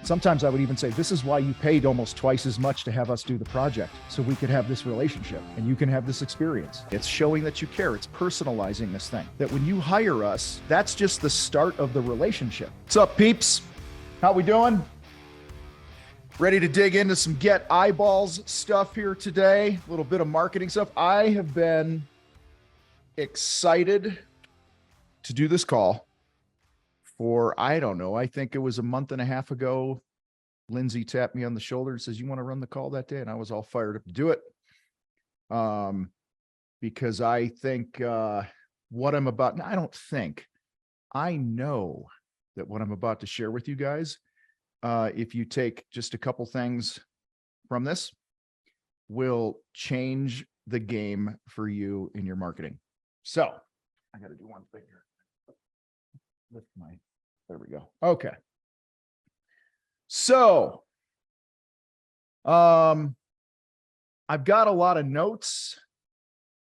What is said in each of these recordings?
Sometimes I would even say, this is why you paid almost twice as much to have us do the project, so we could have this relationship and you can have this experience. It's showing that you care. It's personalizing this thing. That when you hire us, that's just the start of the relationship. What's up, peeps? How we doing? Ready to dig into some get eyeballs stuff here today. A little bit of marketing stuff. I have been excited to do this call for, I don't know, I think it was a month and a half ago. Lindsay tapped me on the shoulder and says, you want to run the call that day? And I was all fired up to do it. Because I think what I'm about, I don't think, I know that what I'm about to share with you guys, if you take just a couple things from this, will change the game for you in your marketing. So I got to do one thing here. Lift my, there we go. Okay. So, I've got a lot of notes.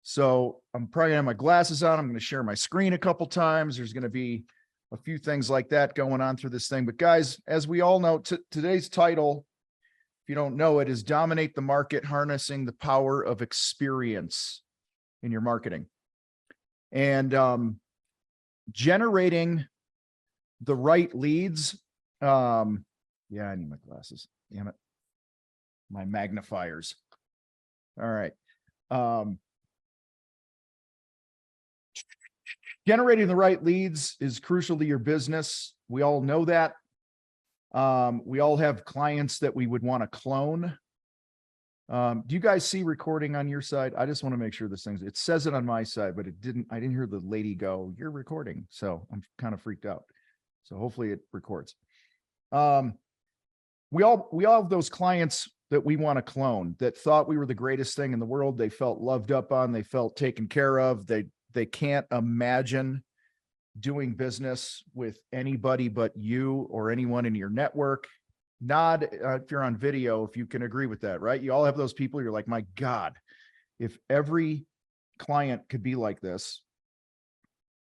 So I'm probably gonna have my glasses on. I'm going to share my screen a couple times. There's going to be a few things like that going on through this thing. But guys, as we all know, today's title, if you don't know it, is Dominate the Market, Harnessing the Power of Experience in Your Marketing. And generating the right leads. Yeah, I need my glasses. Damn it. My magnifiers. All right. Generating the right leads is crucial to your business. We all know that. We all have clients that we would want to clone. Do you guys see recording on your side? I just want to make sure this thing's, it says it on my side, but I didn't hear the lady go, you're recording. So I'm kind of freaked out. So hopefully it records. We all have those clients that we want to clone, that thought we were the greatest thing in the world. They felt loved up on, they felt taken care of. They can't imagine doing business with anybody but you or anyone in your network. Nod if you're on video, if you can agree with that, right? You all have those people, you're like, my God, if every client could be like this,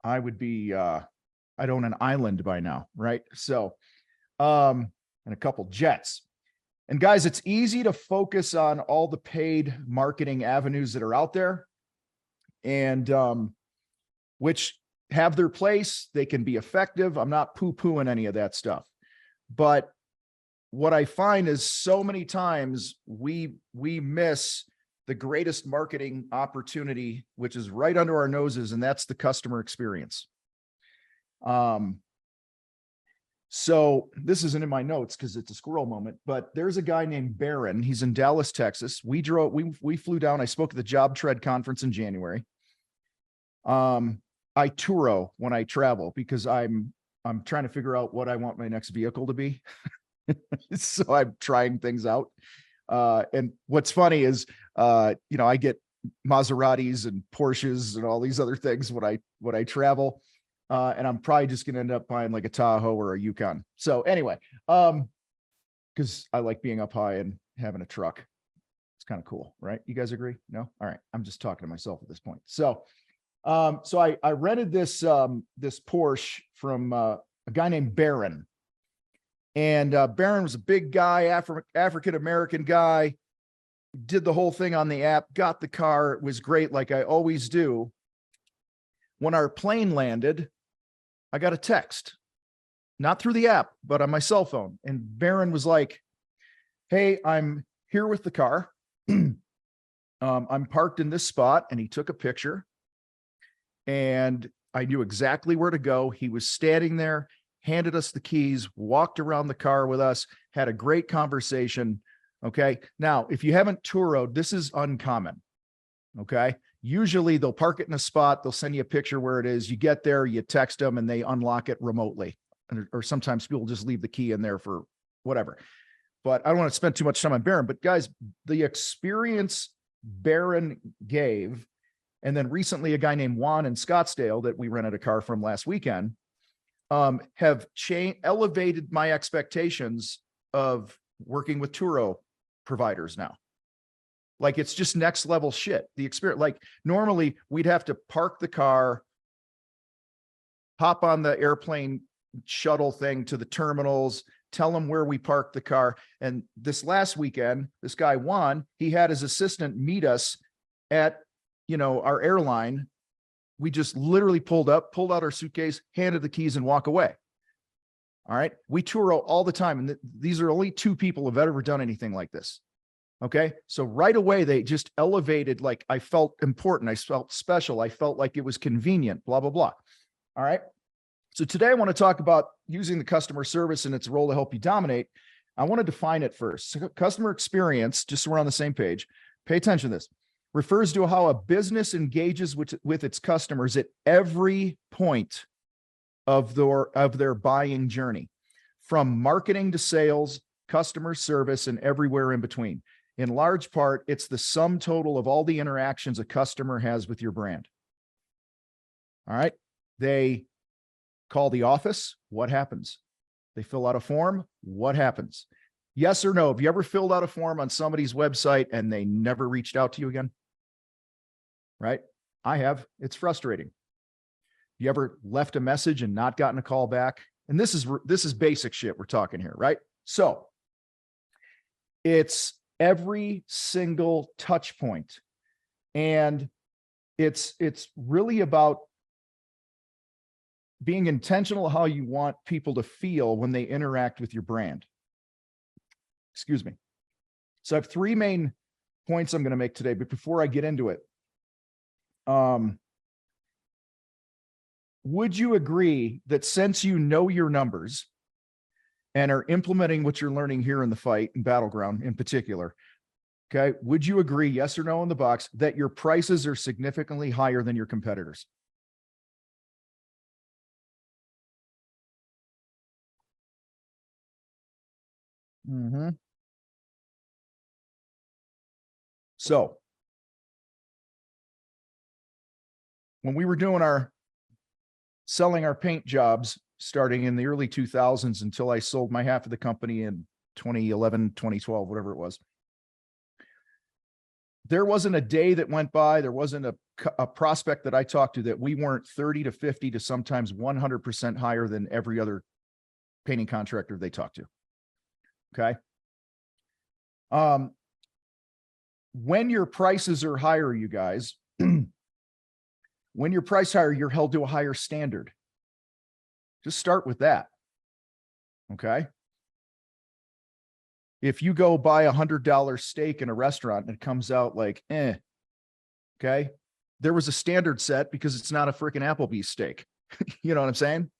I would be, I'd own an island by now, right? So, and a couple jets. And guys, it's easy to focus on all the paid marketing avenues that are out there, and which have their place. They can be effective. I'm not poo-pooing any of that stuff. But what I find is so many times we miss the greatest marketing opportunity, which is right under our noses, and that's the customer experience. So this isn't in my notes because it's a squirrel moment, but there's a guy named Barron. He's in Dallas, Texas. We flew down. I spoke at the Job Tread conference in January. I touro when I travel because I'm trying to figure out what I want my next vehicle to be. So I'm trying things out. And what's funny is, I get Maseratis and Porsches and all these other things when I travel. And I'm probably just going to end up buying like a Tahoe or a Yukon. So anyway, because I like being up high and having a truck. It's kind of cool, right? You guys agree? No? All right. I'm just talking to myself at this point. So, I rented this Porsche from a guy named Barron. And Barron was a big guy, African-American guy, did the whole thing on the app, got the car. It was great, like I always do. When our plane landed, I got a text, not through the app, but on my cell phone. And Barron was like, hey, I'm here with the car. I'm parked in this spot. And he took a picture. And I knew exactly where to go. He was standing there, handed us the keys, walked around the car with us, had a great conversation. Okay. Now, if you haven't touroed, this is uncommon. Okay. Usually they'll park it in a spot. They'll send you a picture where it is. You get there, you text them and they unlock it remotely. Or sometimes people just leave the key in there for whatever. But I don't want to spend too much time on Barron, but guys, the experience Barron gave, and then recently a guy named Juan in Scottsdale that we rented a car from last weekend, have elevated my expectations of working with Turo providers now. Like, it's just next level shit. The experience, like normally we'd have to park the car, hop on the airplane shuttle thing to the terminals, tell them where we parked the car. And this last weekend, this guy Juan, he had his assistant meet us at, our airline. We just literally pulled out our suitcase, handed the keys, and walk away. All right. We tour all the time. And these are only 2 people who have ever done anything like this. Okay. So right away, they just elevated, like I felt important. I felt special. I felt like it was convenient, blah, blah, blah. All right. So today I want to talk about using the customer service and its role to help you dominate. I want to define it first. So customer experience, just so we're on the same page, pay attention to this, refers to how a business engages with its customers at every point of their buying journey, from marketing to sales, customer service, and everywhere in between. In large part, it's the sum total of all the interactions a customer has with your brand. All right. They call the office. What happens? They fill out a form. What happens? Yes or no? Have you ever filled out a form on somebody's website and they never reached out to you again? Right? I have. It's frustrating. You ever left a message and not gotten a call back? And this is basic shit we're talking here, right? So it's every single touch point. And it's really about being intentional how you want people to feel when they interact with your brand. Excuse me. So I have 3 main points I'm going to make today, but before I get into it, would you agree that since you know your numbers and are implementing what you're learning here in the fight and battleground in particular, okay, would you agree, yes or no in the box, that your prices are significantly higher than your competitors? So when we were doing selling our paint jobs starting in the early 2000s until I sold my half of the company in 2011, 2012, whatever it was, there wasn't a day that went by, there wasn't a prospect that I talked to that we weren't 30 to 50 to sometimes 100% higher than every other painting contractor they talked to. Okay. When your prices are higher, you guys, when your price higher, you're held to a higher standard. Just start with that. Okay. If you go buy $100 steak in a restaurant and it comes out like, okay, there was a standard set because it's not a freaking Applebee's steak. You know what I'm saying?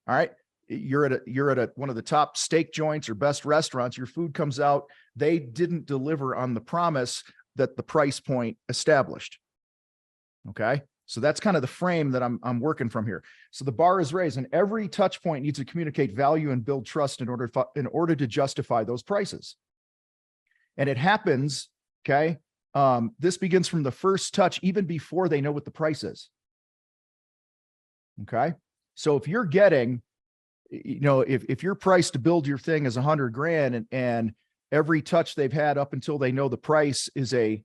All right. You're at one of the top steak joints or best restaurants. Your food comes out. They didn't deliver on the promise that the price point established. Okay. So that's kind of the frame that I'm working from here. So the bar is raised, and every touch point needs to communicate value and build trust in order to justify those prices. And it happens, okay? This begins from the first touch, even before they know what the price is. Okay. So if you're getting, if your price to build your thing is 100 grand and every touch they've had up until they know the price is a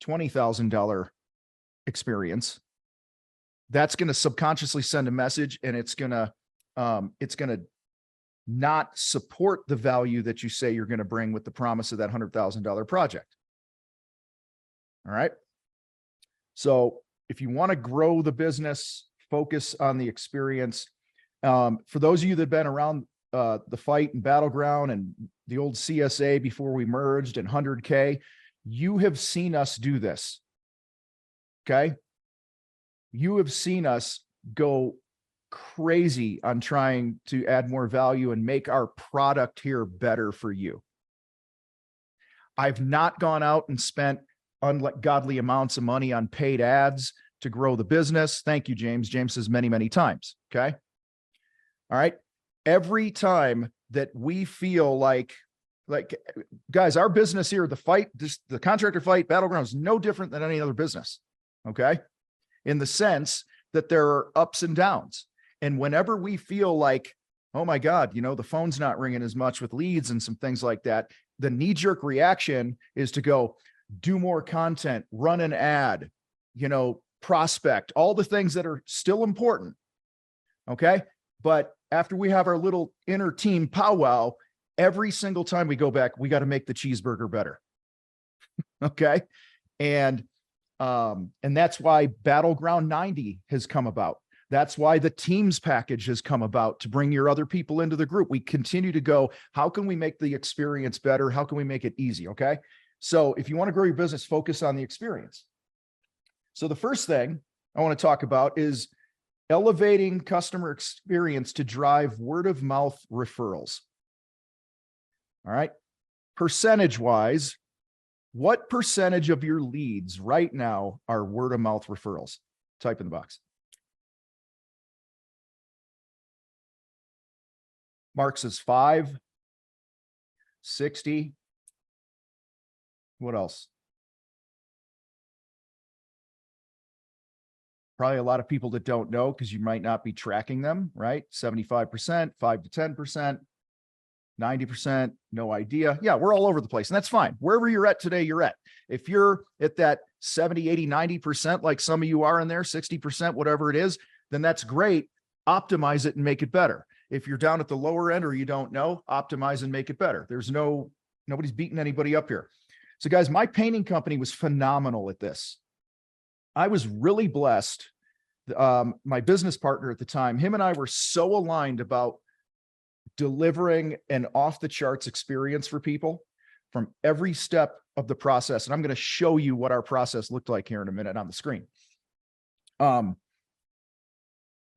$20,000 experience, that's going to subconsciously send a message, and it's going to not support the value that you say you're going to bring with the promise of that $100,000 project. All right. So if you want to grow the business, focus on the experience. For those of you that have been around the fight and battleground and the old CSA before we merged and 100K, you have seen us do this. Okay. You have seen us go crazy on trying to add more value and make our product here better for you. I've not gone out and spent ungodly amounts of money on paid ads to grow the business. Thank you, James. James says many, many times. Okay. All right. Every time that we feel like guys, our business here, the contractor fight battleground is no different than any other business. Okay. In the sense that there are ups and downs. And whenever we feel like, oh my God, the phone's not ringing as much with leads and some things like that, the knee-jerk reaction is to go do more content, run an ad, prospect, all the things that are still important. Okay. But after we have our little inner team powwow, every single time we go back, we got to make the cheeseburger better. Okay. And that's why Battleground 90 has come about. That's why the Teams package has come about, to bring your other people into the group. We continue to go, how can we make the experience better? How can we make it easy? Okay. So if you want to grow your business, focus on the experience. So the first thing I want to talk about is elevating customer experience to drive word of mouth referrals. All right. Percentage wise, what percentage of your leads right now are word of mouth referrals? Type in the box. Mark says 5, 60. What else? Probably a lot of people that don't know, because you might not be tracking them, right? 75%, 5 to 10%, 90%, no idea. Yeah, we're all over the place, and that's fine. Wherever you're at today, you're at. If you're at that 70, 80, 90%, like some of you are in there, 60%, whatever it is, then that's great. Optimize it and make it better. If you're down at the lower end or you don't know, optimize and make it better. Nobody's beating anybody up here. So guys, my painting company was phenomenal at this. I was really blessed. My business partner at the time, him and I were so aligned about delivering an off the charts experience for people from every step of the process. And I'm going to show you what our process looked like here in a minute on the screen. Out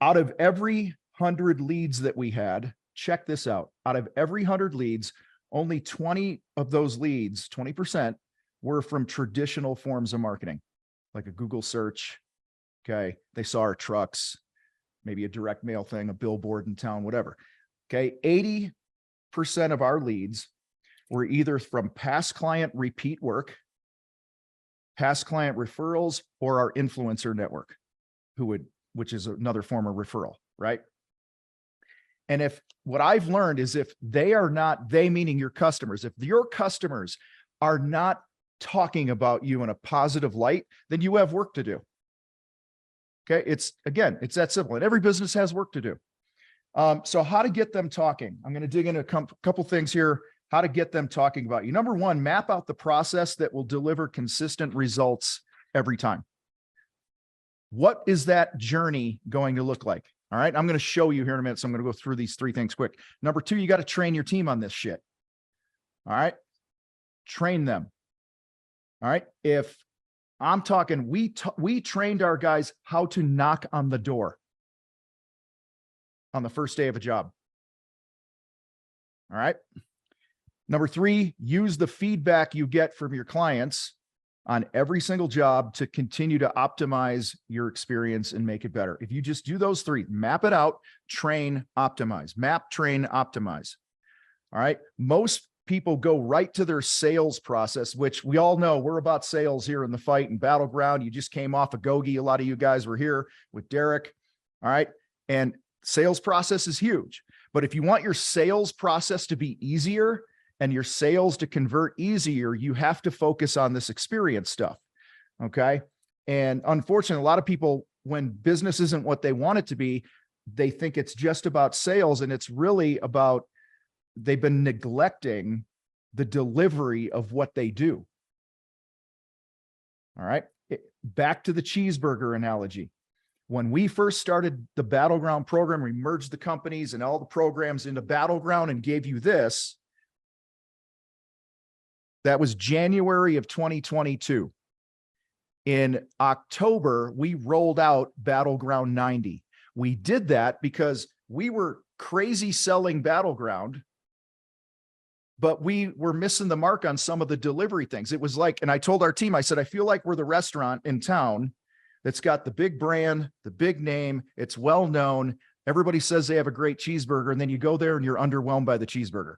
of every 100 leads that we had, check this out. Out of every 100 leads, only 20 of those leads, 20%, were from traditional forms of marketing, like a Google search. Okay. They saw our trucks, maybe a direct mail thing, a billboard in town, whatever. Okay. 80% of our leads were either from past client repeat work, past client referrals, or our influencer network, which is another form of referral, right? And if what I've learned is, if they are not, they meaning your customers, if your customers are not talking about you in a positive light, then you have work to do. Okay. It's that simple, and every business has work to do. So how to get them talking? I'm going to dig into a couple things here, how to get them talking about you. Number one, map out the process that will deliver consistent results every time. What is that journey going to look like? All right. I'm going to show you here in a minute. So I'm going to go through these 3 things quick. Number 2, you got to train your team on this shit. All right. Train them. All right. If I'm talking, we trained our guys how to knock on the door on the first day of a job. All right. Number 3, use the feedback you get from your clients on every single job to continue to optimize your experience and make it better. If you just do those 3, map it out, train, optimize, map, train, optimize. All right. Most people go right to their sales process, which we all know we're about sales here in the fight and Battleground. You just came off a Gogi. A lot of you guys were here with Derek. All right. And sales process is huge, but if you want your sales process to be easier and your sales to convert easier, you have to focus on this experience stuff. Okay. And unfortunately, a lot of people, when business isn't what they want it to be, they think it's just about sales, and it's really about, they've been neglecting the delivery of what they do. All right. Back to the cheeseburger analogy. When we first started the Battleground program, we merged the companies and all the programs into Battleground and gave you this. That was January of 2022. In October, we rolled out Battleground 90. We did that because we were crazy selling Battleground, but we were missing the mark on some of the delivery things. It was like, and I told our team, I said, I feel like we're the restaurant in town that's got the big brand, the big name. It's well known. Everybody says they have a great cheeseburger, and then you go there and you're underwhelmed by the cheeseburger.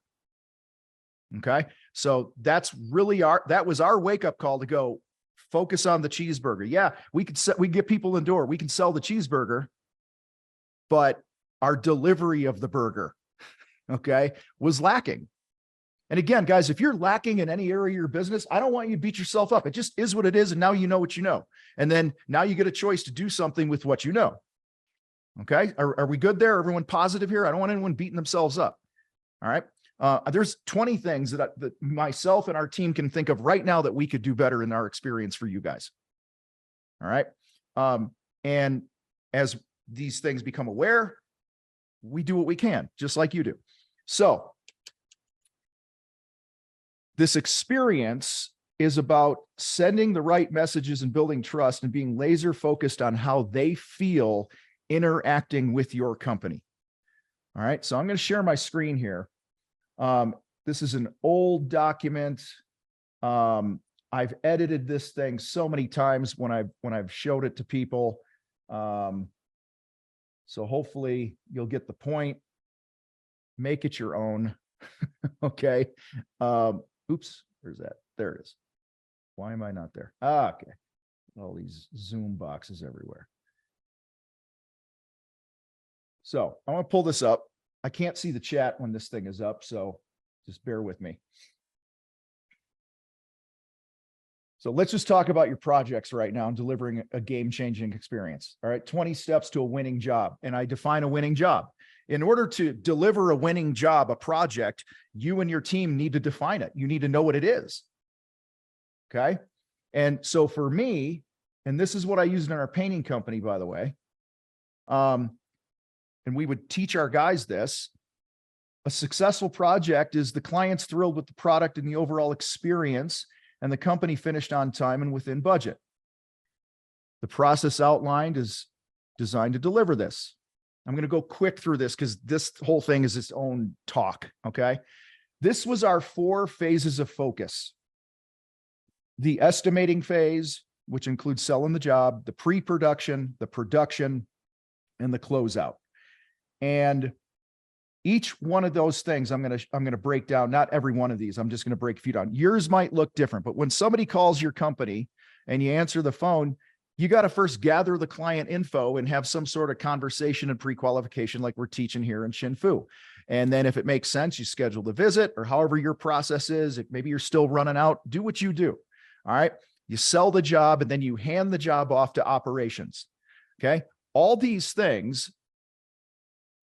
Okay. So that's really that was our wake up call to go focus on the cheeseburger. Yeah. We get people in the door. We can sell the cheeseburger, but our delivery of the burger, okay, was lacking. And again, guys, if you're lacking in any area of your business, I don't want you to beat yourself up. It just is what it is. And now you know what you know. And then now you get a choice to do something with what you know. Okay. Are we good there? Everyone positive here? I don't want anyone beating themselves up. All right. There's 20 things that myself and our team can think of right now that we could do better in our experience for you guys. All right. And as these things become aware, we do what we can, just like you do. So this experience is about sending the right messages and building trust and being laser focused on how they feel interacting with your company. All right. So I'm going to share my screen here. This is an old document. I've edited this thing so many times when I've showed it to people. So hopefully you'll get the point. Make it your own. Okay. Oops, where's that? There it is. Why am I not there? Okay. All these Zoom boxes everywhere. So I want to pull this up. I can't see the chat when this thing is up, so just bear with me. So let's just talk about your projects right now and delivering a game-changing experience. All right, 20 steps to a winning job. And I define a winning job. In order to deliver a winning job, a project, you and your team need to define it. You need to know what it is. Okay. And so for me, and this is what I used in our painting company, by the way, and we would teach our guys this, a successful project is the client's thrilled with the product and the overall experience, and the company finished on time and within budget. The process outlined is designed to deliver this. I'm going to go quick through this because this whole thing is its own talk, okay? This was our 4 phases of focus. The estimating phase, which includes selling the job, the pre-production, the production, and the closeout. And each one of those things I'm going to break down, not every one of these. I'm just going to break a few down. Yours might look different, but when somebody calls your company and you answer the phone, you got to first gather the client info and have some sort of conversation and pre-qualification like we're teaching here in Shin Fu. And then if it makes sense, you schedule the visit or however your process is. If maybe you're still running out, do what you do. All right. You sell the job and then you hand the job off to operations. Okay. All these things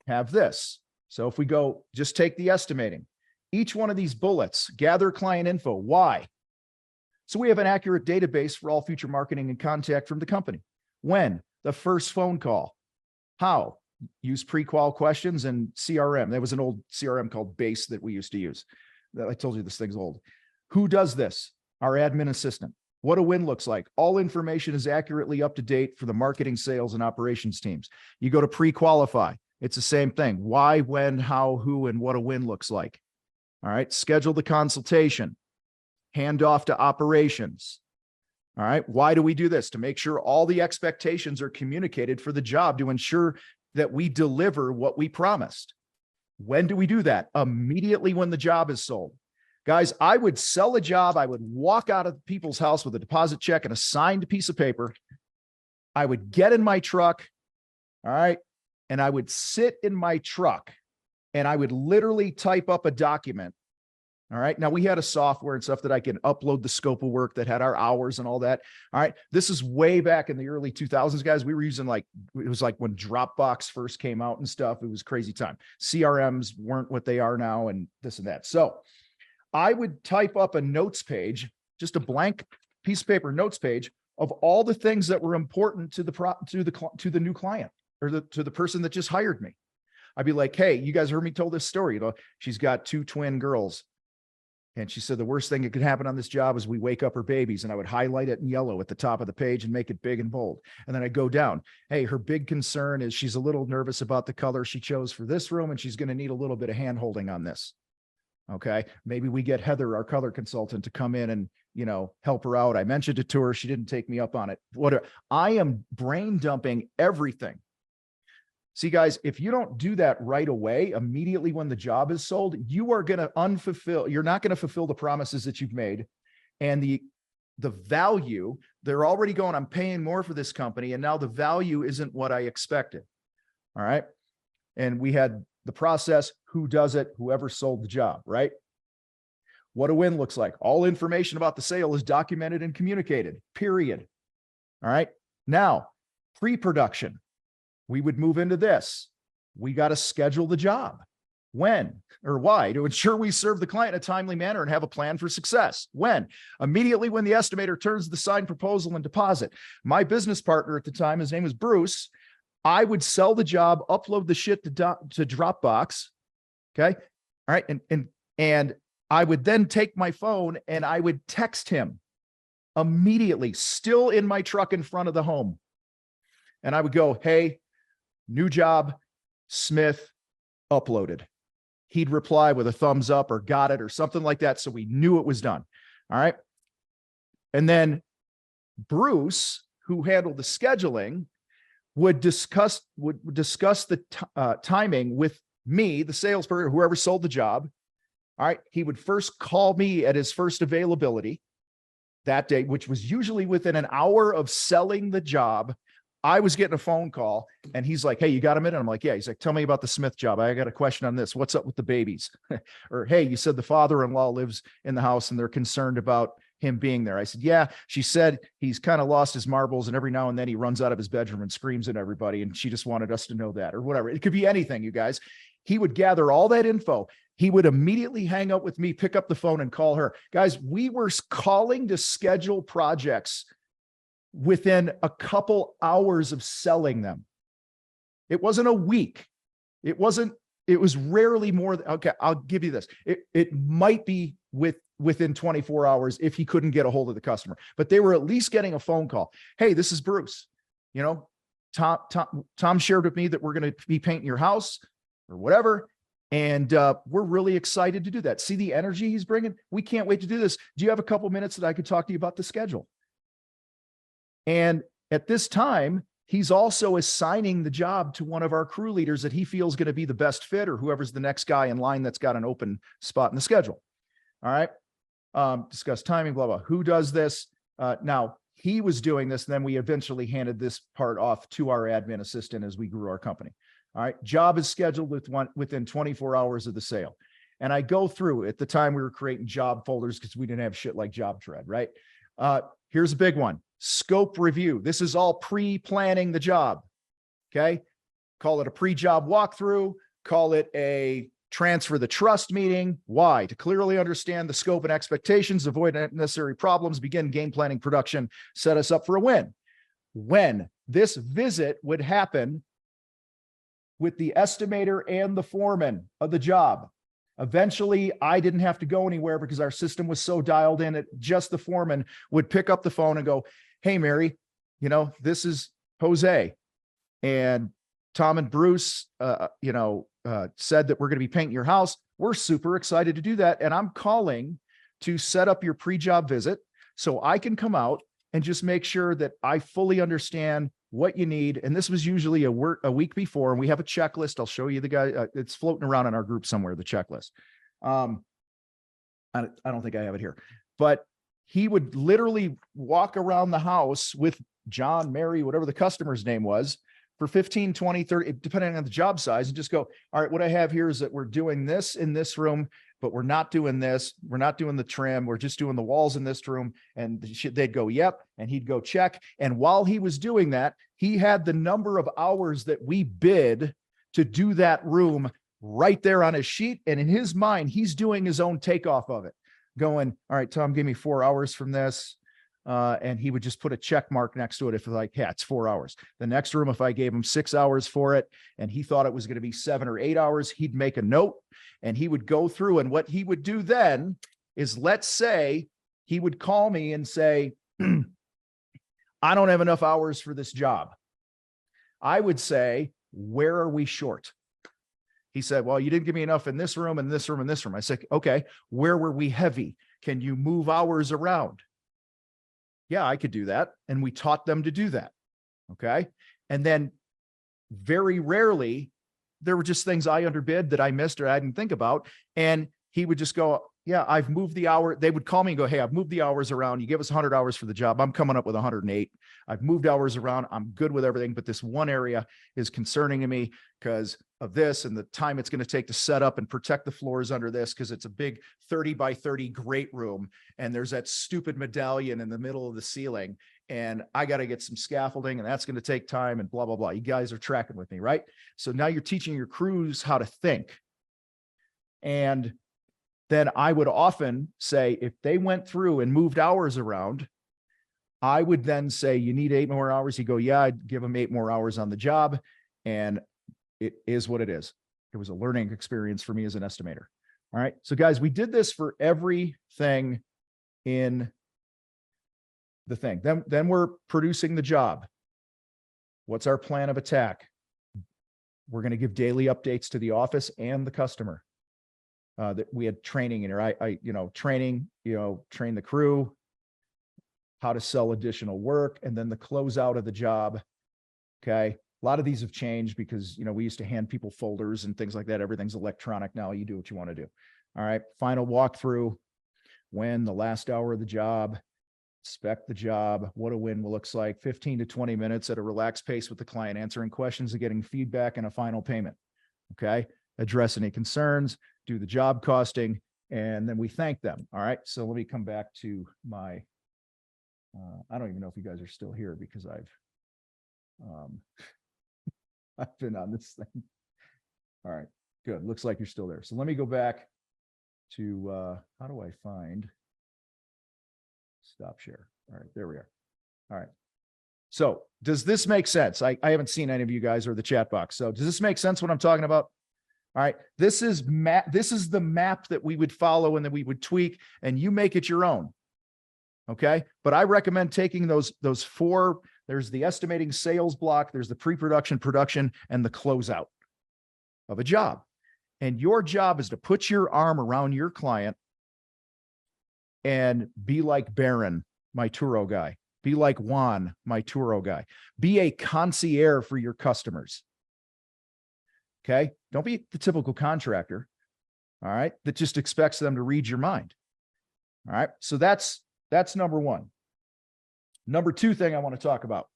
have this. So if we go, just take the estimating, each one of these bullets, gather client info. Why? So we have an accurate database for all future marketing and contact from the company. When? The first phone call. How? Use pre-qual questions and CRM. There was an old CRM called Base that we used to use. I told you this thing's old. Who does this? Our admin assistant. What a win looks like. All information is accurately up to date for the marketing, sales, and operations teams. You go to pre-qualify. It's the same thing. Why, when, how, who, and what a win looks like. All right. Schedule the consultation. Hand off to operations. All right. Why do we do this? To make sure all the expectations are communicated for the job to ensure that we deliver what we promised. When do we do that? Immediately when the job is sold. Guys, I would sell a job. I would walk out of people's house with a deposit check and a signed piece of paper. I would get in my truck. All right. And I would sit in my truck and I would literally type up a document. All right. Now we had a software and stuff that I can upload the scope of work that had our hours and all that. All right. This is way back in the early 2000s, guys. We were using it was like when Dropbox first came out and stuff. It was crazy time. CRMs weren't what they are now and this and that. So I would type up a notes page, just a blank piece of paper notes page of all the things that were important to the new client. Or to the person that just hired me. I'd be like, hey, you guys heard me tell this story. You know, she's got 2 twin girls. And she said the worst thing that could happen on this job is we wake up her babies. And I would highlight it in yellow at the top of the page and make it big and bold. And then I go down. Hey, her big concern is she's a little nervous about the color she chose for this room. And she's going to need a little bit of hand holding on this. Okay. Maybe we get Heather, our color consultant, to come in and, help her out. I mentioned it to her. She didn't take me up on it. I am brain dumping everything. See, guys, if you don't do that right away, immediately when the job is sold, you are going to you're not going to fulfill the promises that you've made. And the value, they're already going, I'm paying more for this company. And now the value isn't what I expected. All right. And we had the process, who does it, whoever sold the job, right? What a win looks like. All information about the sale is documented and communicated, period. All right. Now, pre-production. We would move into this. We got to schedule the job. When or why? To ensure we serve the client in a timely manner and have a plan for success. When? Immediately when the estimator turns the signed proposal and deposit. My business partner at the time, his name was Bruce, I would sell the job, upload the shit to Dropbox. Okay. All right. And I would then take my phone and I would text him immediately, still in my truck in front of the home. And I would go, hey, new job, Smith, uploaded. He'd reply with a thumbs up or got it or something like that. So we knew it was done. All right. And then Bruce, who handled the scheduling, would discuss the timing with me, the salesperson, whoever sold the job. All right. He would first call me at his first availability that day, which was usually within an hour of selling the job. I was getting a phone call and he's like, hey, you got a minute? I'm like, yeah. He's like, tell me about the Smith job. I got a question on this. What's up with the babies? Or, hey, you said the father-in-law lives in the house and they're concerned about him being there. I said, yeah. She said he's kind of lost his marbles and every now and then he runs out of his bedroom and screams at everybody. And she just wanted us to know that or whatever. It could be anything, you guys. He would gather all that info. He would immediately hang up with me, pick up the phone and call her. Guys, we were calling to schedule projects within a couple hours of selling them. It wasn't a week. It was rarely more. Okay, I'll give you this. It might be within 24 hours if he couldn't get a hold of the customer, but they were at least getting a phone call. Hey, this is Bruce. You know, Tom shared with me that we're going to be painting your house or whatever. And we're really excited to do that. See the energy he's bringing? We can't wait to do this. Do you have a couple minutes that I could talk to you about the schedule? And at this time, he's also assigning the job to one of our crew leaders that he feels going to be the best fit or whoever's the next guy in line that's got an open spot in the schedule. All right. Discuss timing, blah, blah. Who does this? Now, he was doing this. And then we eventually handed this part off to our admin assistant as we grew our company. All right. Job is scheduled within 24 hours of the sale. And I go through, at the time we were creating job folders because we didn't have shit like Job Thread, right? Here's a big one. Scope review. This is all pre-planning the job. Okay. Call it a pre-job walkthrough. Call it a transfer the trust meeting. Why? To clearly understand the scope and expectations, avoid unnecessary problems, begin game planning production, set us up for a win. When this visit would happen with the estimator and the foreman of the job. Eventually, I didn't have to go anywhere because our system was so dialed in. Just the foreman would pick up the phone and go, hey, Mary, you know, this is Jose. And Tom and Bruce, said that we're going to be painting your house. We're super excited to do that. And I'm calling to set up your pre-job visit so I can come out and just make sure that I fully understand what you need. And this was usually a week before, and we have a checklist. I'll show you the guy. It's floating around in our group somewhere, the checklist. I don't think I have it here, but he would literally walk around the house with John, Mary, whatever the customer's name was, for 15, 20, 30, depending on the job size, and just go, all right, what I have here is that we're doing this in this room, but we're not doing this. We're not doing the trim. We're just doing the walls in this room. And they'd go, yep. And he'd go check. And while he was doing that, he had the number of hours that we bid to do that room right there on his sheet. And in his mind, he's doing his own takeoff of it, going, all right, Tom, give me 4 hours from this. And he would just put a check mark next to it if like, yeah, it's 4 hours. The next room, if I gave him 6 hours for it and he thought it was going to be 7 or 8 hours, he'd make a note and he would go through. And what he would do then is, let's say he would call me and say, I don't have enough hours for this job. I would say, where are we short? He said, well, you didn't give me enough in this room and this room and this room. I said, okay, where were we heavy? Can you move hours around? Yeah, I could do that. And we taught them to do that. Okay. And then very rarely, there were just things I underbid that I missed or I didn't think about. And he would just go, yeah, I've moved the hour. They would call me and go, hey, I've moved the hours around. You give us 100 hours for the job. I'm coming up with 108. I've moved hours around. I'm good with everything. But this one area is concerning to me because of this and the time it's going to take to set up and protect the floors under this, because it's a big 30 by 30 great room. And there's that stupid medallion in the middle of the ceiling. And I got to get some scaffolding and that's going to take time and blah, blah, blah. You guys are tracking with me, right? So now you're teaching your crews how to think. And then I would often say, if they went through and moved hours around, I would then say, you need 8 more hours. You go, yeah, I'd give them 8 more hours on the job. And it is what it is. It was a learning experience for me as an estimator. All right. So guys, we did this for everything in the thing. Then we're producing the job. What's our plan of attack? We're going to give daily updates to the office and the customer. That we had training in here. Train the crew, how to sell additional work, and then the closeout of the job. Okay. A lot of these have changed because, we used to hand people folders and things like that. Everything's electronic now. You do what you want to do. All right. Final walkthrough. When the last hour of the job, spec the job, what a win looks like, 15 to 20 minutes at a relaxed pace with the client, answering questions and getting feedback and a final payment. Okay. Address any concerns, do the job costing, and then we thank them. All right. So let me come back to my, I don't even know if you guys are still here because I've been on this thing. All right, good. Looks like you're still there. So let me go back to, how do I find stop share? All right, there we are. All right. So does this make sense? I haven't seen any of you guys or the chat box. So does this make sense what I'm talking about? All right. This is the map that we would follow and that we would tweak, and you make it your own. Okay. But I recommend taking those 4, there's the estimating sales block, there's the pre-production, production, and the closeout of a job. And your job is to put your arm around your client and be like Baron, my Turo guy. Be like Juan, my Turo guy. Be a concierge for your customers. Okay. Don't be the typical contractor. All right. That just expects them to read your mind. All right. So that's number 1. Number 2 thing I want to talk about.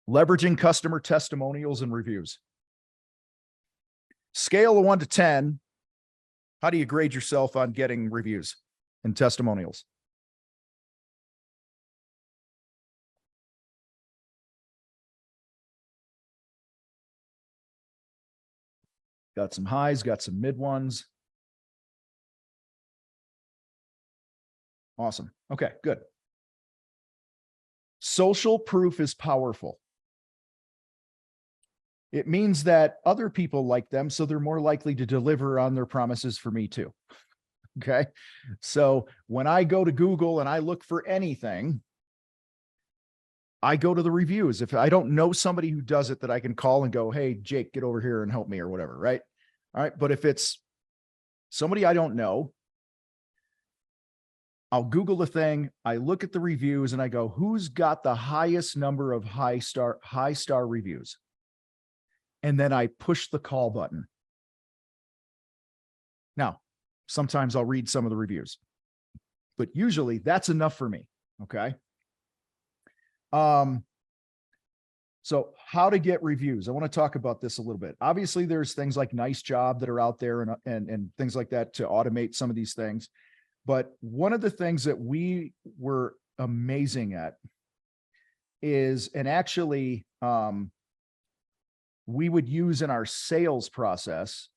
Leveraging customer testimonials and reviews. Scale of 1 to 10. How do you grade yourself on getting reviews and testimonials? Got some highs, got some mid ones. Awesome. Okay, good. Social proof is powerful. It means that other people like them, so they're more likely to deliver on their promises for me too. Okay. So when I go to Google and I look for anything, I go to the reviews. If I don't know somebody who does it that I can call and go, hey, Jake, get over here and help me or whatever. Right. All right. But if it's somebody I don't know, I'll Google the thing. I look at the reviews and I go, who's got the highest number of high star reviews? And then I push the call button. Now, sometimes I'll read some of the reviews, but usually that's enough for me. Okay. So how to get reviews. I want to talk about this a little bit. Obviously there's things like Nice Job that are out there and things like that to automate some of these things. But one of the things that we were amazing at is, and actually we would use in our sales process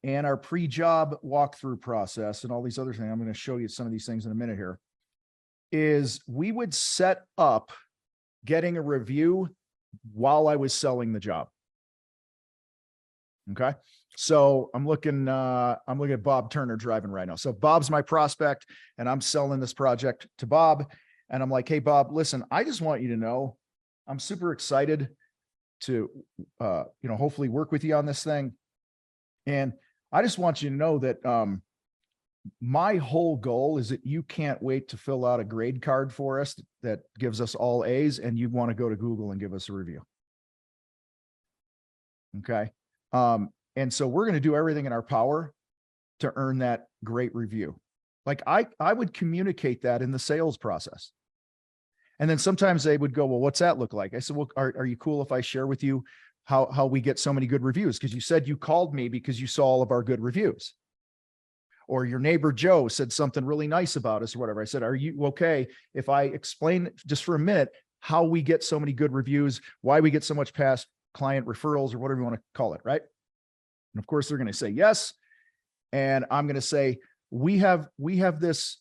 and our pre-job walkthrough process and all these other things. I'm going to show you some of these things in a minute here, is we would set up getting a review while I was selling the job. Okay. So I'm looking at Bob Turner driving right now. So Bob's my prospect and I'm selling this project to Bob. And I'm like, hey, Bob, listen, I just want you to know, I'm super excited to, hopefully work with you on this thing. And I just want you to know that, my whole goal is that you can't wait to fill out a grade card for us that gives us all A's and you want to go to Google and give us a review. Okay. And so we're going to do everything in our power to earn that great review. Like I would communicate that in the sales process. And then sometimes they would go, well, what's that look like? I said, well, are you cool if I share with you how we get so many good reviews? Because you said you called me because you saw all of our good reviews. Or your neighbor Joe said something really nice about us or whatever. I said, are you okay if I explain just for a minute how we get so many good reviews, why we get so much client referrals, or whatever you want to call it, right? And of course, they're going to say yes. And I'm going to say, we have this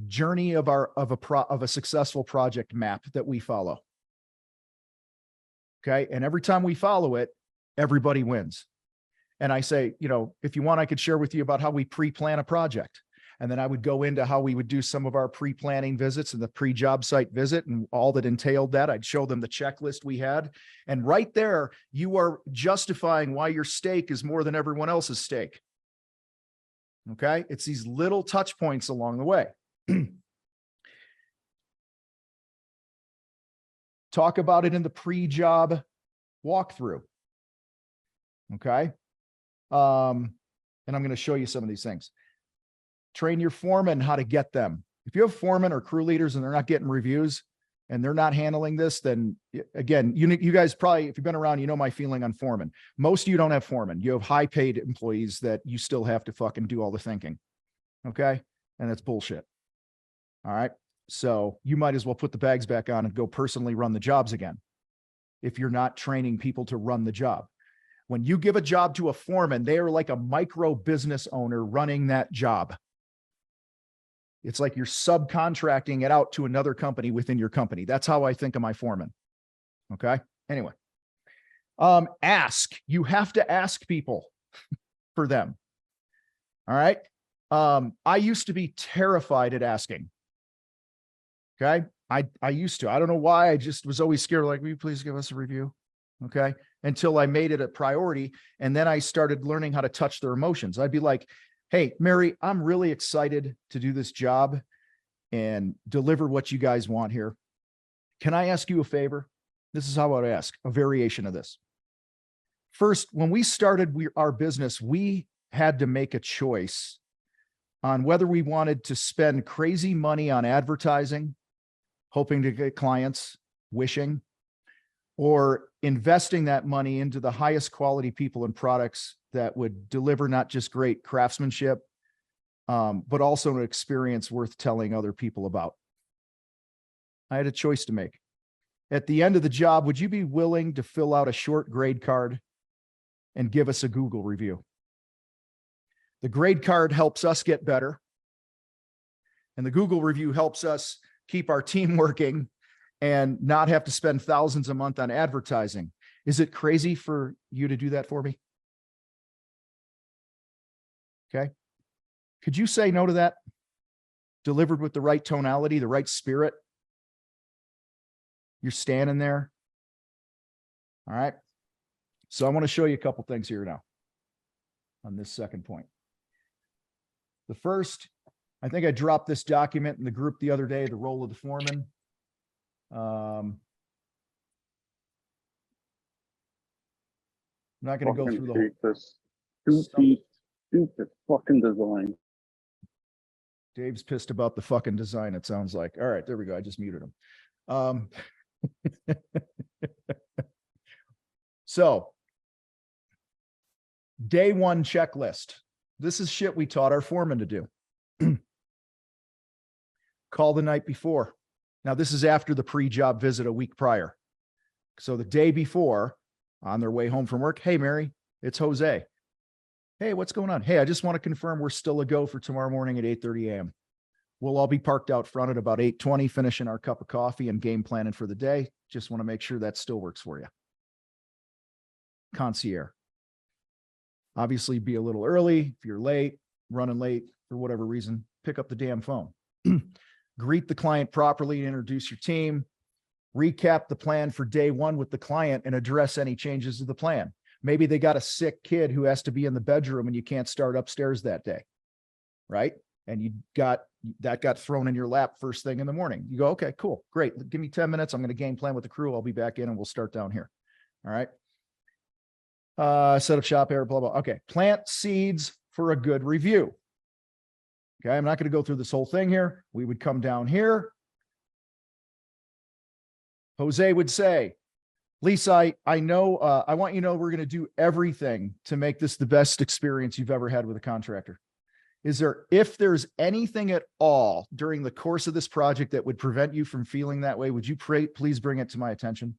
journey of a successful project map that we follow. Okay. And every time we follow it, everybody wins. And I say, if you want, I could share with you about how we pre-plan a project. And then I would go into how we would do some of our pre-planning visits and the pre-job site visit and all that entailed that. I'd show them the checklist we had. And right there, you are justifying why your steak is more than everyone else's steak. Okay. It's these little touch points along the way. Talk about it in the pre-job walkthrough. Okay. And I'm going to show you some of these things. Train your foreman how to get them. If you have foremen or crew leaders and they're not getting reviews and they're not handling this, then again, you guys probably, if you've been around, you know my feeling on foremen. Most of you don't have foremen. You have high paid employees that you still have to fucking do all the thinking. Okay. And that's bullshit. All right. So you might as well put the bags back on and go personally run the jobs again, if you're not training people to run the job. When you give a job to a foreman, they are like a micro business owner running that job. It's like you're subcontracting it out to another company within your company. That's how I think of my foreman. Okay. Anyway, ask. You have to ask people for them. All right. I used to be terrified at asking. Okay. I used to. I don't know why. I just was always scared. Like, will you please give us a review? Okay. Until I made it a priority. And then I started learning how to touch their emotions. I'd be like, hey, Mary, I'm really excited to do this job and deliver what you guys want here. Can I ask you a favor? This is how I would ask, a variation of this. First, when we started our business, we had to make a choice on whether we wanted to spend crazy money on advertising, hoping to get clients, wishing, or investing that money into the highest quality people and products that would deliver not just great craftsmanship, but also an experience worth telling other people about. I had a choice to make. At the end of the job, would you be willing to fill out a short grade card and give us a Google review? The grade card helps us get better, and the Google review helps us keep our team working and not have to spend thousands a month on advertising. Is it crazy for you to do that for me? Okay. Could you say no to that? Delivered with the right tonality, the right spirit. You're standing there. All right. So I want to show you a couple things here now on this second point. The first, I think I dropped this document in the group the other day, the role of the foreman. I'm not going to go through the whole. Stupid fucking design. Dave's pissed about the fucking design, it sounds like. All right, there we go. I just muted him. So, day one checklist. This is shit we taught our foreman to do. Call the night before. Now, this is after the pre-job visit a week prior. So the day before, on their way home from work, hey, Mary, it's Jose. Hey, what's going on? Hey, I just want to confirm we're still a go for tomorrow morning at 8:30 a.m. We'll all be parked out front at about 8:20, finishing our cup of coffee and game planning for the day. Just want to make sure that still works for you. Concierge. Obviously, be a little early. If you're late, running late for whatever reason, pick up the damn phone. Greet the client properly, introduce your team, recap the plan for day one with the client, and address any changes to the plan. Maybe they got a sick kid who has to be in the bedroom and you can't start upstairs that day, right? And that got thrown in your lap first thing in the morning. You go, okay, cool, great. Give me 10 minutes. I'm going to game plan with the crew. I'll be back in and we'll start down here. All right. Set up shop here, blah, blah. Okay. Plant seeds for a good review. Okay. I'm not going to go through this whole thing here. We would come down here. Jose would say, Lisa, I know, I want you to know we're going to do everything to make this the best experience you've ever had with a contractor. If there's anything at all during the course of this project that would prevent you from feeling that way, would you please bring it to my attention?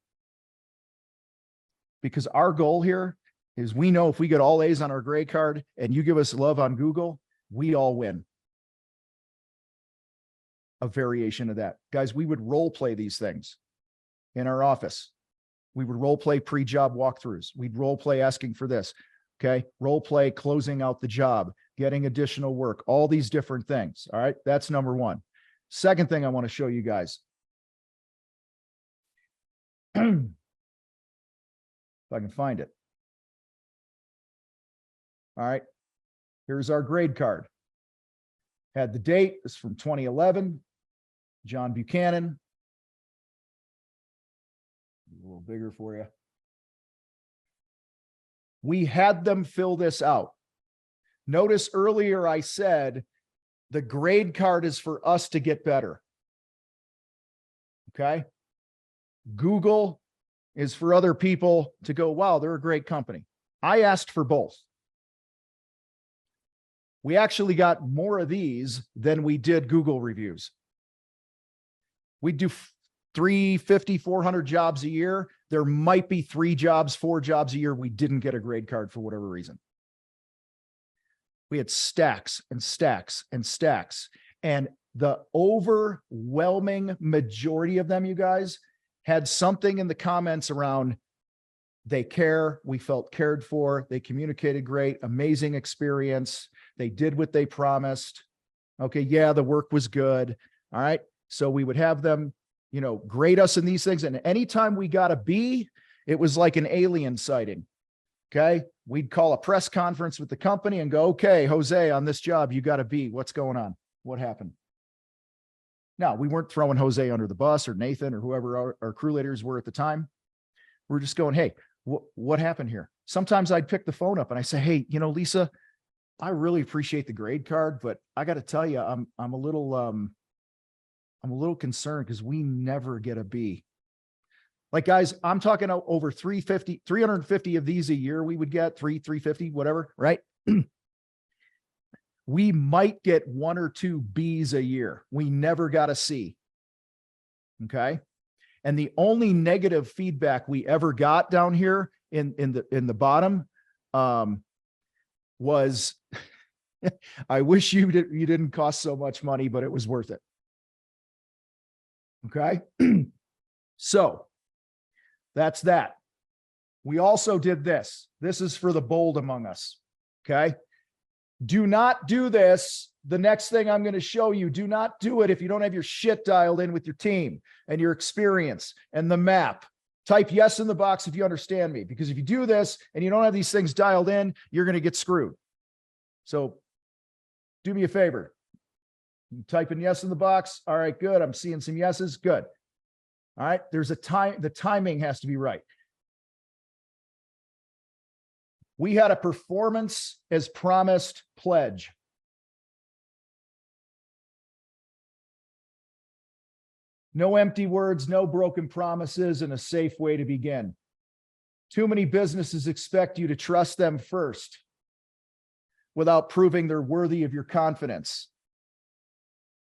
because our goal here is we know if we get all A's on our grade card and you give us love on Google, we all win. A variation of that. Guys, we would role play these things in our office. We would role play pre-job walkthroughs. We'd role play asking for this. Okay. Role play closing out the job, getting additional work, all these different things. All right. That's number one. Second thing I want to show you guys. If I can find it. All right. Here's our grade card. Had the date. It's from 2011. John Buchanan. A little bigger for you. We had them fill this out. Notice earlier I said the grade card is for us to get better. Okay. Google is for other people to go, wow, they're a great company. I asked for both. We actually got more of these than we did Google reviews. We do 350, 400 jobs a year. There might be 3 jobs, 4 jobs a year we didn't get a grade card for whatever reason. We had stacks and stacks and stacks. And the overwhelming majority of them, you guys, had something in the comments around they care, we felt cared for, they communicated great, amazing experience, they did what they promised. Okay, yeah, the work was good. All right. So we would have them, you know, grade us in these things. And anytime we got a B, it was like an alien sighting. Okay. We'd call a press conference with the company and go, okay, Jose, on this job, you got a B. What's going on? What happened? Now, we weren't throwing Jose under the bus or Nathan or whoever our crew leaders were at the time. We're just going, hey, what happened here? Sometimes I'd pick the phone up and I say, hey, you know, Lisa, I really appreciate the grade card, but I got to tell you, I'm a little concerned because we never get a B. Like, guys, I'm talking over 350 of these a year. We would get 350, whatever, right? We might get 1 or 2 B's a year. We never got a C. Okay. And the only negative feedback we ever got down here in the bottom was, I wish you didn't cost so much money, but it was worth it. Okay. So that's that. We also did this. This is for the bold among us. Okay. Do not do this. The next thing I'm going to show you, do not do it if you don't have your shit dialed in with your team and your experience and the map. Type yes in the box if you understand me, because if you do this and you don't have these things dialed in, you're going to get screwed. So do me a favor. You type in yes in the box. All right, good. I'm seeing some yeses. Good. All right. There's a time. The timing has to be right. We had a performance as promised pledge. No empty words, no broken promises, and a safe way to begin. Too many businesses expect you to trust them first without proving they're worthy of your confidence.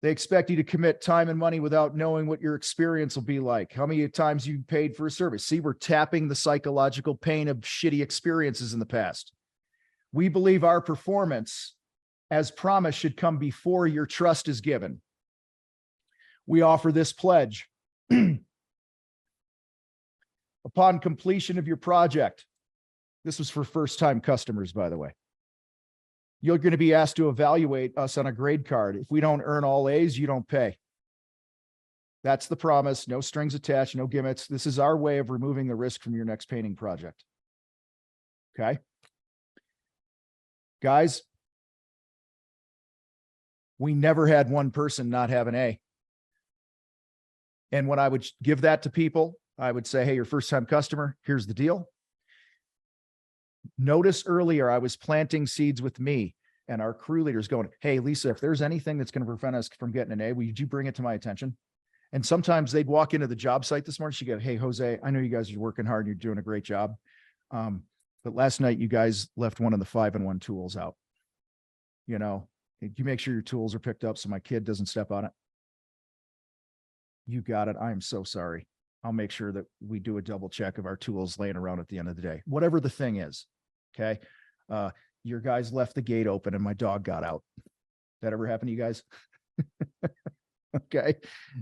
They expect you to commit time and money without knowing what your experience will be like. How many times you paid for a service? See, we're tapping the psychological pain of shitty experiences in the past. We believe our performance, as promised, should come before your trust is given. We offer this pledge. Upon completion of your project, this was for first-time customers, by the way, you're going to be asked to evaluate us on a grade card. If we don't earn all A's, you don't pay. That's the promise. No strings attached, no gimmicks. This is our way of removing the risk from your next painting project. Okay. Guys, we never had one person not have an A. And when I would give that to people, I would say, hey, your first-time customer, here's the deal. Notice earlier, I was planting seeds with me and our crew leaders going, hey, Lisa, if there's anything that's going to prevent us from getting an A, would you bring it to my attention? And sometimes they'd walk into the job site this morning. She'd go, hey, Jose, I know you guys are working hard and you're doing a great job. But last night you guys left one of the 5-in-1 tools out. You know, you make sure your tools are picked up so my kid doesn't step on it. You got it. I am so sorry. I'll make sure that we do a double check of our tools laying around at the end of the day, whatever the thing is. Okay. Your guys left the gate open and my dog got out. That ever happened to you guys? Okay.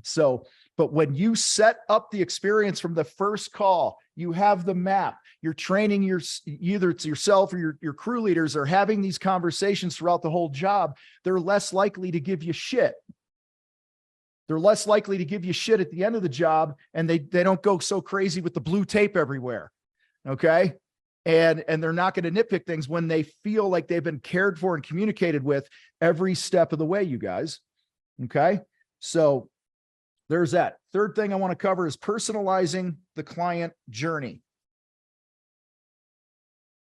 So, but when you set up the experience from the first call, you have the map, you're training either it's yourself or your crew leaders are having these conversations throughout the whole job. They're less likely to give you shit. They're less likely to give you shit at the end of the job, and they don't go so crazy with the blue tape everywhere. Okay. And they're not going to nitpick things when they feel like they've been cared for and communicated with every step of the way, you guys. Okay. So there's that. Third thing I want to cover is personalizing the client journey.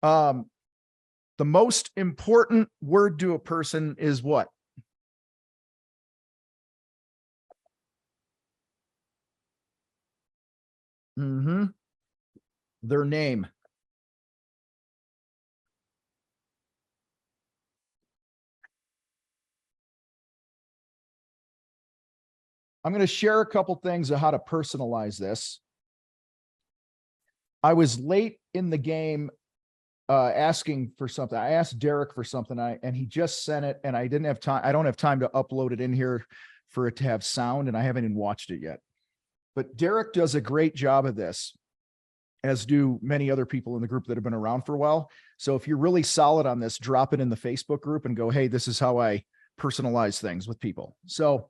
The most important word to a person is what? Their name. I'm going to share a couple things of how to personalize this. I was late in the game asking for something. I asked Derek for something, and he just sent it, and I didn't have time. I don't have time to upload it in here for it to have sound, and I haven't even watched it yet. But Derek does a great job of this, as do many other people in the group that have been around for a while. So if you're really solid on this, drop it in the Facebook group and go, hey, this is how I personalize things with people. So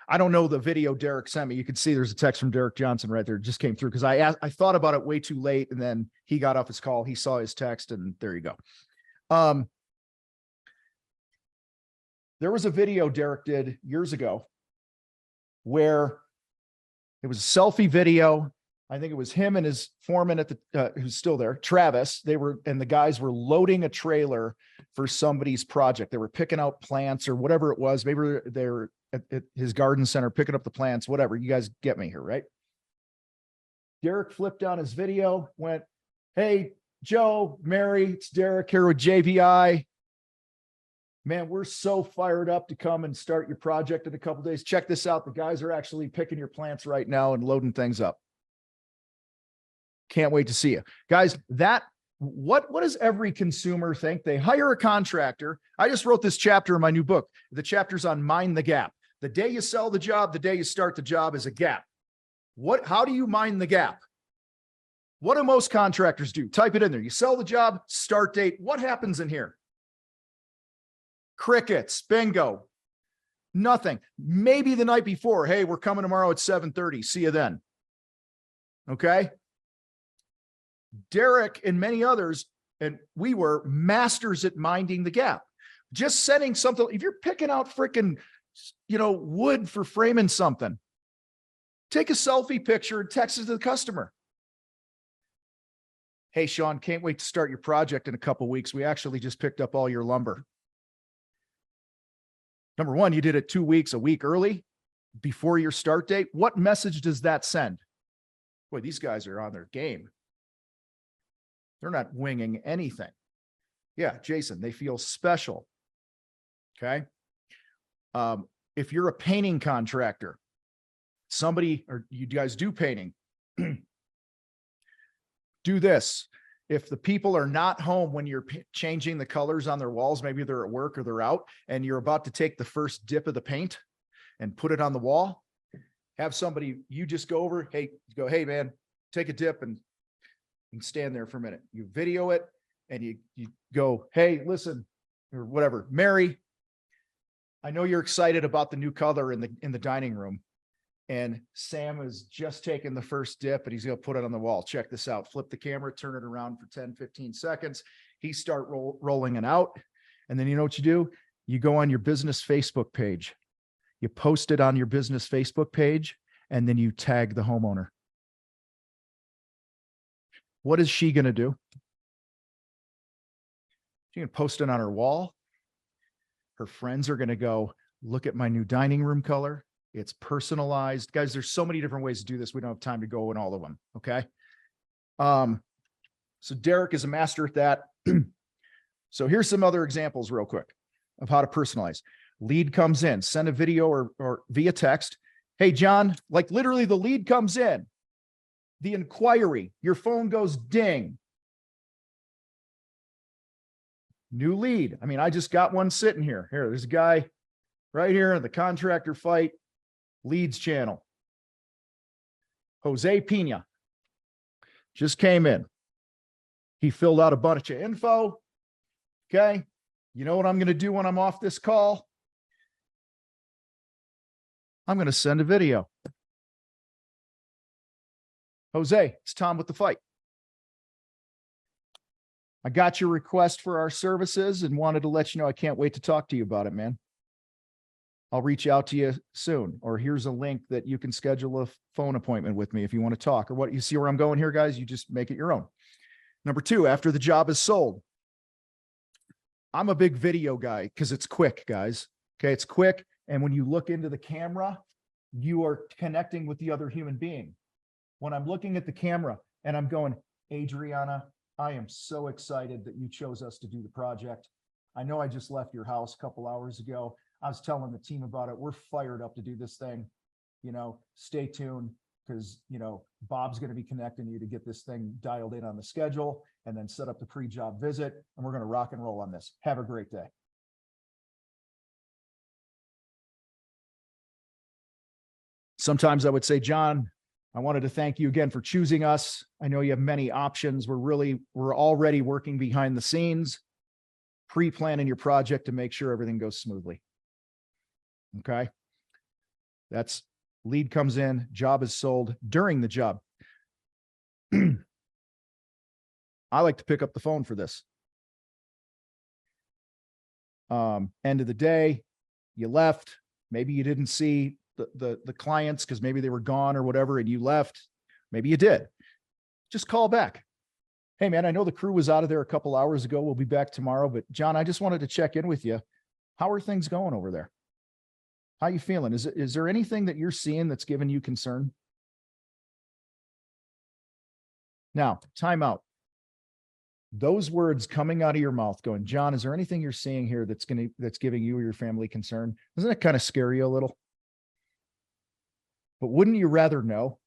I don't know the video Derek sent me. You can see there's a text from Derek Johnson right there. It just came through because I thought about it way too late, and then he got off his call. He saw his text, and there you go. There was a video Derek did years ago where it was a selfie video. I think it was him and his foreman at the who's still there, Travis. And the guys were loading a trailer for somebody's project. They were picking out plants or whatever it was. Maybe they were at his garden center picking up the plants, whatever. You guys get me here, right? Derek flipped on his video, went, hey, Joe, Mary, it's Derek here with JVI. Man, we're so fired up to come and start your project in a couple of days. Check this out. The guys are actually picking your plants right now and loading things up. Can't wait to see you guys. What does every consumer think? They hire a contractor. I just wrote this chapter in my new book. The chapter's on mind the gap. The day you sell the job, the day you start the job is a gap. How do you mind the gap? What do most contractors do? Type it in there. You sell the job, start date. What happens in here? Crickets, bingo, nothing. Maybe the night before, hey, we're coming tomorrow at 7:30. See you then. Okay. Derek and many others, and we were masters at minding the gap. Just setting something, if you're picking out freaking, wood for framing something, take a selfie picture and text it to the customer. Hey, Sean, can't wait to start your project in a couple of weeks. We actually just picked up all your lumber. Number one, you did it 2 weeks, a week early before your start date. What message does that send? Boy, these guys are on their game. They're not winging anything. Yeah, Jason, they feel special. Okay. If you're a painting contractor, or you guys do painting, do this. If the people are not home when you're changing the colors on their walls, maybe they're at work or they're out, and you're about to take the first dip of the paint and put it on the wall, have somebody, you just go over, hey man, take a dip and stand there for a minute. You video it and you go, hey, listen, or whatever, Mary, I know you're excited about the new color in the dining room. And Sam has just taken the first dip and he's going to put it on the wall. Check this out. Flip the camera, turn it around for 10, 15 seconds. He start rolling it out. And then you know what you do? You go on your business Facebook page. You post it on your business Facebook page, and then you tag the homeowner. What is she going to do? She's going to post it on her wall. Her friends are going to go, look at my new dining room color. It's personalized. Guys, there's so many different ways to do this. We don't have time to go in all of them. Okay. So Derek is a master at that. So here's some other examples real quick of how to personalize. Lead comes in, send a video or via text. Hey, John, like literally the lead comes in. the inquiry, your phone goes ding. New lead. I mean, I just got one sitting here. Here, there's a guy right here in the contractor fight leads channel. Jose Pina just came in. He filled out a bunch of info. Okay. You know what I'm going to do when I'm off this call? I'm going to send a video. Jose, it's Tom with the fight. I got your request for our services and wanted to let you know I can't wait to talk to you about it, man. I'll reach out to you soon. Or here's a link that you can schedule a phone appointment with me if you want to talk. Or what, you see where I'm going here, guys? You just make it your own. Number two, after the job is sold. I'm a big video guy because it's quick, guys. Okay, it's quick. And when you look into the camera, you are connecting with the other human being. When I'm looking at the camera and I'm going, Adriana, I am so excited that you chose us to do the project. I know I just left your house a couple hours ago. I was telling the team about it. We're fired up to do this thing. You know, stay tuned because, you know, Bob's going to be connecting you to get this thing dialed in on the schedule and then set up the pre-job visit. And we're going to rock and roll on this. Have a great day. Sometimes I would say, John, I wanted to thank you again for choosing us. I know you have many options. We're already working behind the scenes, pre-planning your project to make sure everything goes smoothly. Okay. That's lead comes in, job is sold. During the job, I like to pick up the phone for this. End of the day, you left. Maybe you didn't see the clients because maybe they were gone or whatever, and you left. Maybe you did. Just call back. Hey, man, I know the crew was out of there a couple hours ago. We'll be back tomorrow. But John, I just wanted to check in with you. How are things going over there? How you feeling? Is there anything that you're seeing that's giving you concern? Now, time out. Those words coming out of your mouth going, John, is there anything you're seeing here that's giving you or your family concern? Doesn't that kind of scare you a little? But wouldn't you rather know?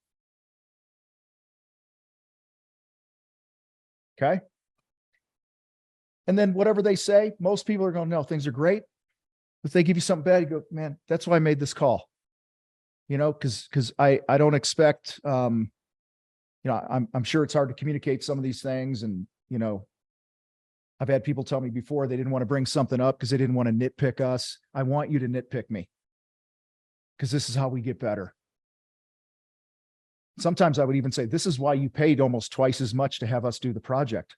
Okay. And then whatever they say, most people are going, no, things are great. If they give you something bad, you go, man, that's why I made this call. You know, because I don't expect, you know, I'm sure it's hard to communicate some of these things. And, you know, I've had people tell me before they didn't want to bring something up because they didn't want to nitpick us. I want you to nitpick me because this is how we get better. Sometimes I would even say, this is why you paid almost twice as much to have us do the project.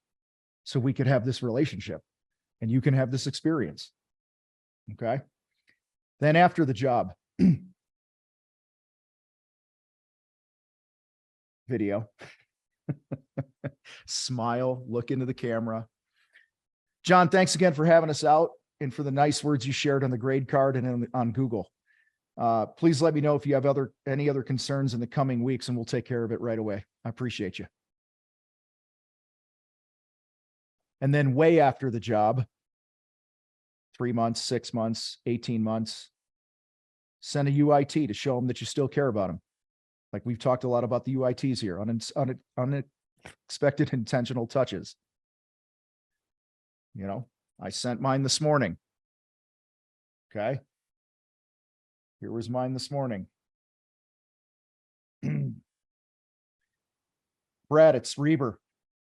So we could have this relationship and you can have this experience. Okay. Then after the job, video, smile, look into the camera. John, thanks again for having us out and for the nice words you shared on the grade card and on Google. Please let me know if you have any other concerns in the coming weeks and we'll take care of it right away. I appreciate you. And then way after the job, 3 months, 6 months, 18 months, send a UIT to show them that you still care about them. Like we've talked a lot about the UITs here, unexpected intentional touches. You know, I sent mine this morning. Okay. Here was mine this morning. Brad, it's Reber.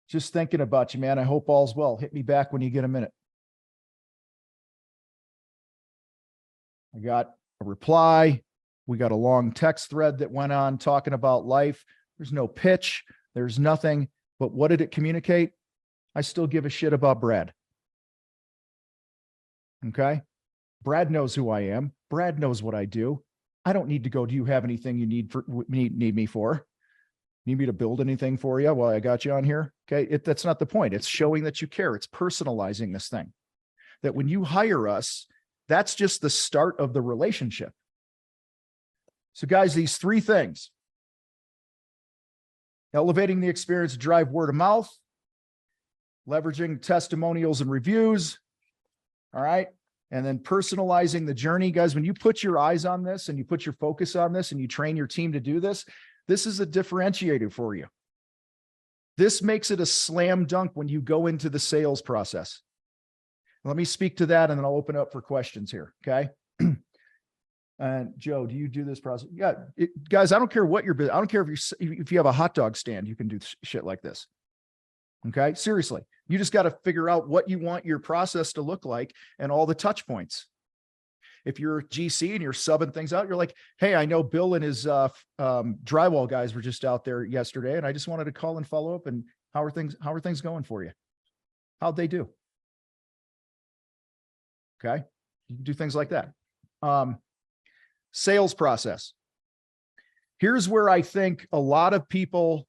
Just thinking about you, man. I hope all's well. Hit me back when you get a minute. I got a reply. We got a long text thread that went on talking about life. There's no pitch. There's nothing. But what did it communicate? I still give a shit about Brad. Okay. Brad knows who I am. Brad knows what I do. I don't need to go, do you have anything you need me for? Need me to build anything for you while I got you on here? Okay. That's not the point. It's showing that you care. It's personalizing this thing. That when you hire us, that's just the start of the relationship. So guys, these 3 things: elevating the experience to drive word of mouth, leveraging testimonials and reviews. All right. And then personalizing the journey. Guys, when you put your eyes on this and you put your focus on this and you train your team to do this, this is a differentiator for you. This makes it a slam dunk when you go into the sales process. Let me speak to that and then I'll open up for questions here. Okay. And Joe, do you do this process? Yeah, guys, I don't care what you're, I don't care if you have a hot dog stand, you can do shit like this. Okay. Seriously. You just got to figure out what you want your process to look like and all the touch points. If you're a GC and you're subbing things out, you're like, hey, I know Bill and his drywall guys were just out there yesterday, and I just wanted to call and follow up. And how are things going for you? How'd they do? Okay. You can do things like that. Sales process. Here's where I think a lot of people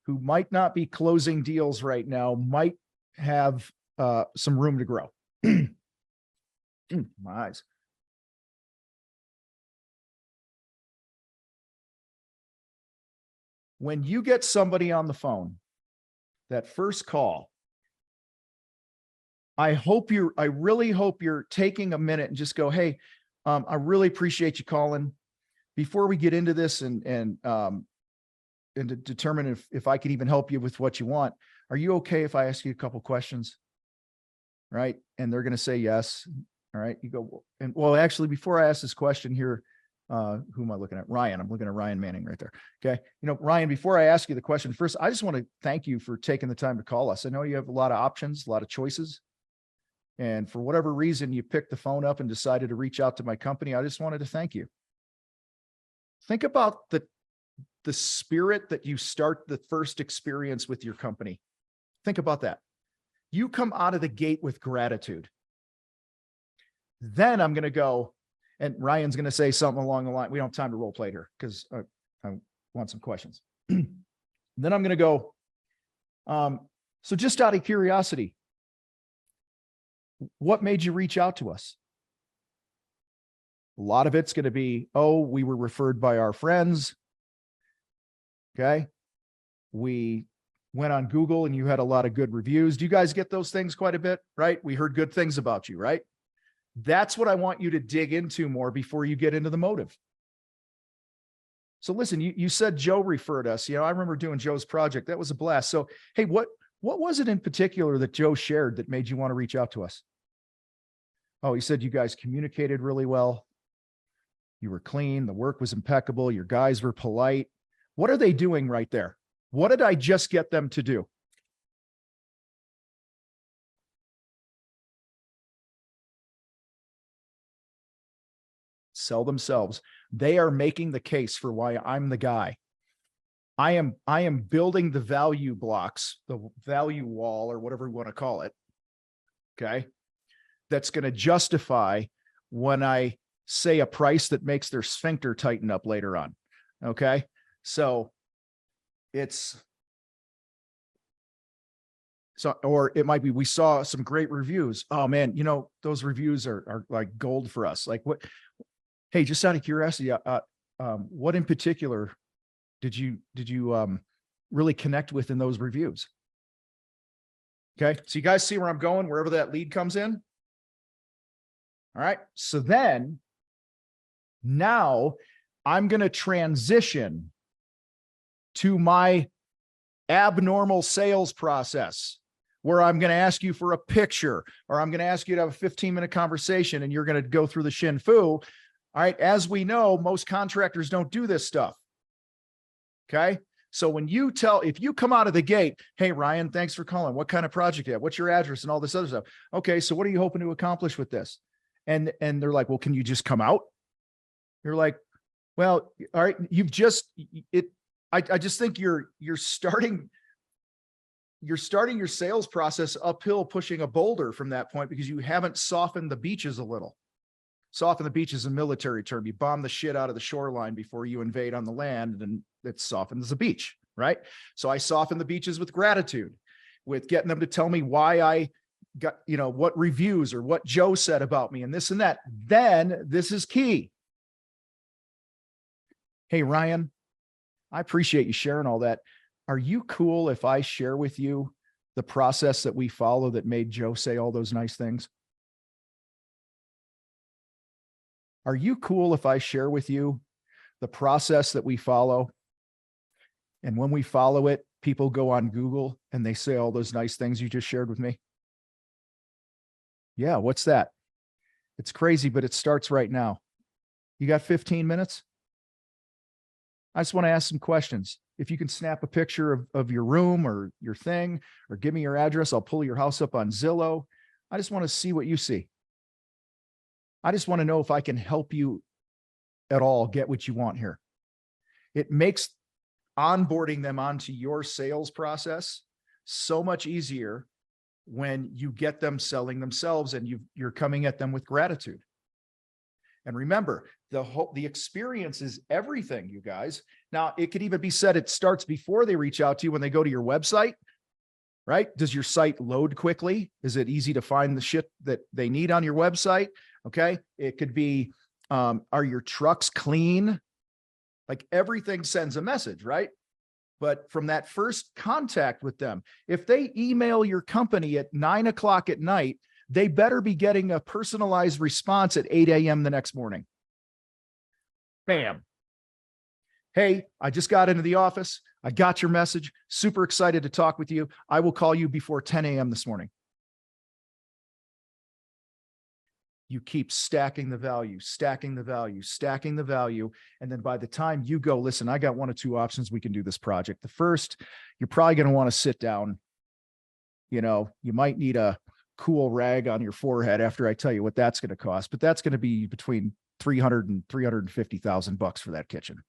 who might not be closing deals right now might have some room to grow. My eyes. When you get somebody on the phone, that first call, I really hope you're taking a minute and just go, hey, I really appreciate you calling. Before we get into this and to determine if I can even help you with what you want, are you okay if I ask you a couple questions? Right? And they're going to say yes. All right. You go, and well, actually, before I ask this question here, who am I looking at? Ryan. I'm looking at Ryan Manning right there. Okay. You know, Ryan, before I ask you the question, first, I just want to thank you for taking the time to call us. I know you have a lot of options, a lot of choices. And for whatever reason, you picked the phone up and decided to reach out to my company. I just wanted to thank you. Think about the spirit that you start the first experience with your company. Think about that. You come out of the gate with gratitude. Then I'm going to go, and Ryan's going to say something along the line. We don't have time to role play here because I want some questions. Then I'm going to go, so just out of curiosity, what made you reach out to us? A lot of it's going to be, oh, we were referred by our friends. Okay. We went on Google and you had a lot of good reviews. Do you guys get those things quite a bit? Right? We heard good things about you, right? That's what I want you to dig into more before you get into the motive. So listen, you said Joe referred us. You know, I remember doing Joe's project. That was a blast. So, hey, what was it in particular that Joe shared that made you want to reach out to us? Oh, he said you guys communicated really well. You were clean. The work was impeccable. Your guys were polite. What are they doing right there? What did I just get them to do? Sell themselves. They are making the case for why I'm the guy. I am building the value blocks, the value wall, or whatever we want to call it. Okay. That's going to justify when I say a price that makes their sphincter tighten up later on. Okay. So or it might be, we saw some great reviews. Oh man, you know, those reviews are like gold for us. Like what, hey, just out of curiosity, what in particular did you really connect with in those reviews? Okay. So you guys see where I'm going, wherever that lead comes in. All right. So then now I'm going to transition to my abnormal sales process where I'm going to ask you for a picture, or I'm going to ask you to have a 15-minute conversation and you're going to go through the shin fu. All right. As we know, most contractors don't do this stuff. Okay. So when if you come out of the gate, hey, Ryan, thanks for calling. What kind of project you have? What's your address and all this other stuff? Okay. So what are you hoping to accomplish with this? And they're like, well, can you just come out? You're like, well, all right. I just think you're starting your sales process uphill, pushing a boulder from that point because you haven't softened the beaches a little. Soften the beach is a military term. You bomb the shit out of the shoreline before you invade on the land, and it softens the beach, right? So I soften the beaches with gratitude, with getting them to tell me why I got, you know, what reviews or what Joe said about me and this and that. Then this is key. Hey, Ryan, I appreciate you sharing all that. Are you cool if I share with you the process that we follow that made Joe say all those nice things? Are you cool if I share with you the process that we follow? And when we follow it, people go on Google and they say all those nice things you just shared with me? Yeah, what's that? It's crazy, but it starts right now. You got 15 minutes? I just want to ask some questions. If you can snap a picture of your room or your thing, or give me your address, I'll pull your house up on Zillow. I just want to see what you see. I just want to know if I can help you at all get what you want here. It makes onboarding them onto your sales process so much easier when you get them selling themselves and you're coming at them with gratitude. And remember, the experience is everything, you guys. Now, it could even be said it starts before they reach out to you when they go to your website, right? Does your site load quickly? Is it easy to find the shit that they need on your website? Okay. It could be, are your trucks clean? Like everything sends a message, right? But from that first contact with them, if they email your company at 9 o'clock at night, they better be getting a personalized response at 8 a.m. the next morning. Bam. Hey, I just got into the office. I got your message. Super excited to talk with you. I will call you before 10 a.m. this morning. You keep stacking the value, stacking the value, stacking the value. And then by the time you go, listen, I got one or two options. We can do this project. The first, you're probably going to want to sit down. You know, you might need a cool rag on your forehead after I tell you what that's going to cost, but that's going to be between $300,000 and $350,000 for that kitchen.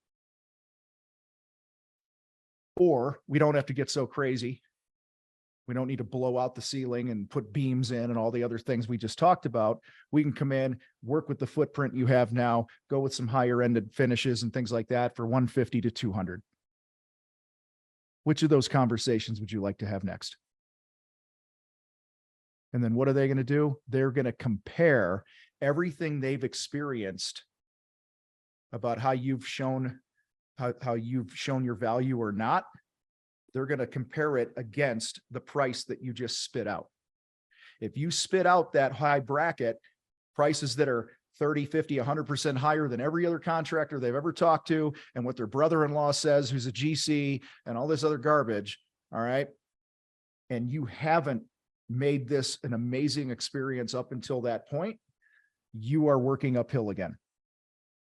Or we don't have to get so crazy. We don't need to blow out the ceiling and put beams in and all the other things we just talked about. We can come in, work with the footprint you have now, go with some higher ended finishes and things like that for $150 to $200. Which of those conversations would you like to have next? And then what are they going to do? They're going to compare everything they've experienced about how you've shown your value or not. They're going to compare it against the price that you just spit out. If you spit out that high bracket, prices that are 30, 50, 100% higher than every other contractor they've ever talked to, and what their brother-in-law says, who's a GC, and all this other garbage, all right? And you haven't made this an amazing experience up until that point, you are working uphill again.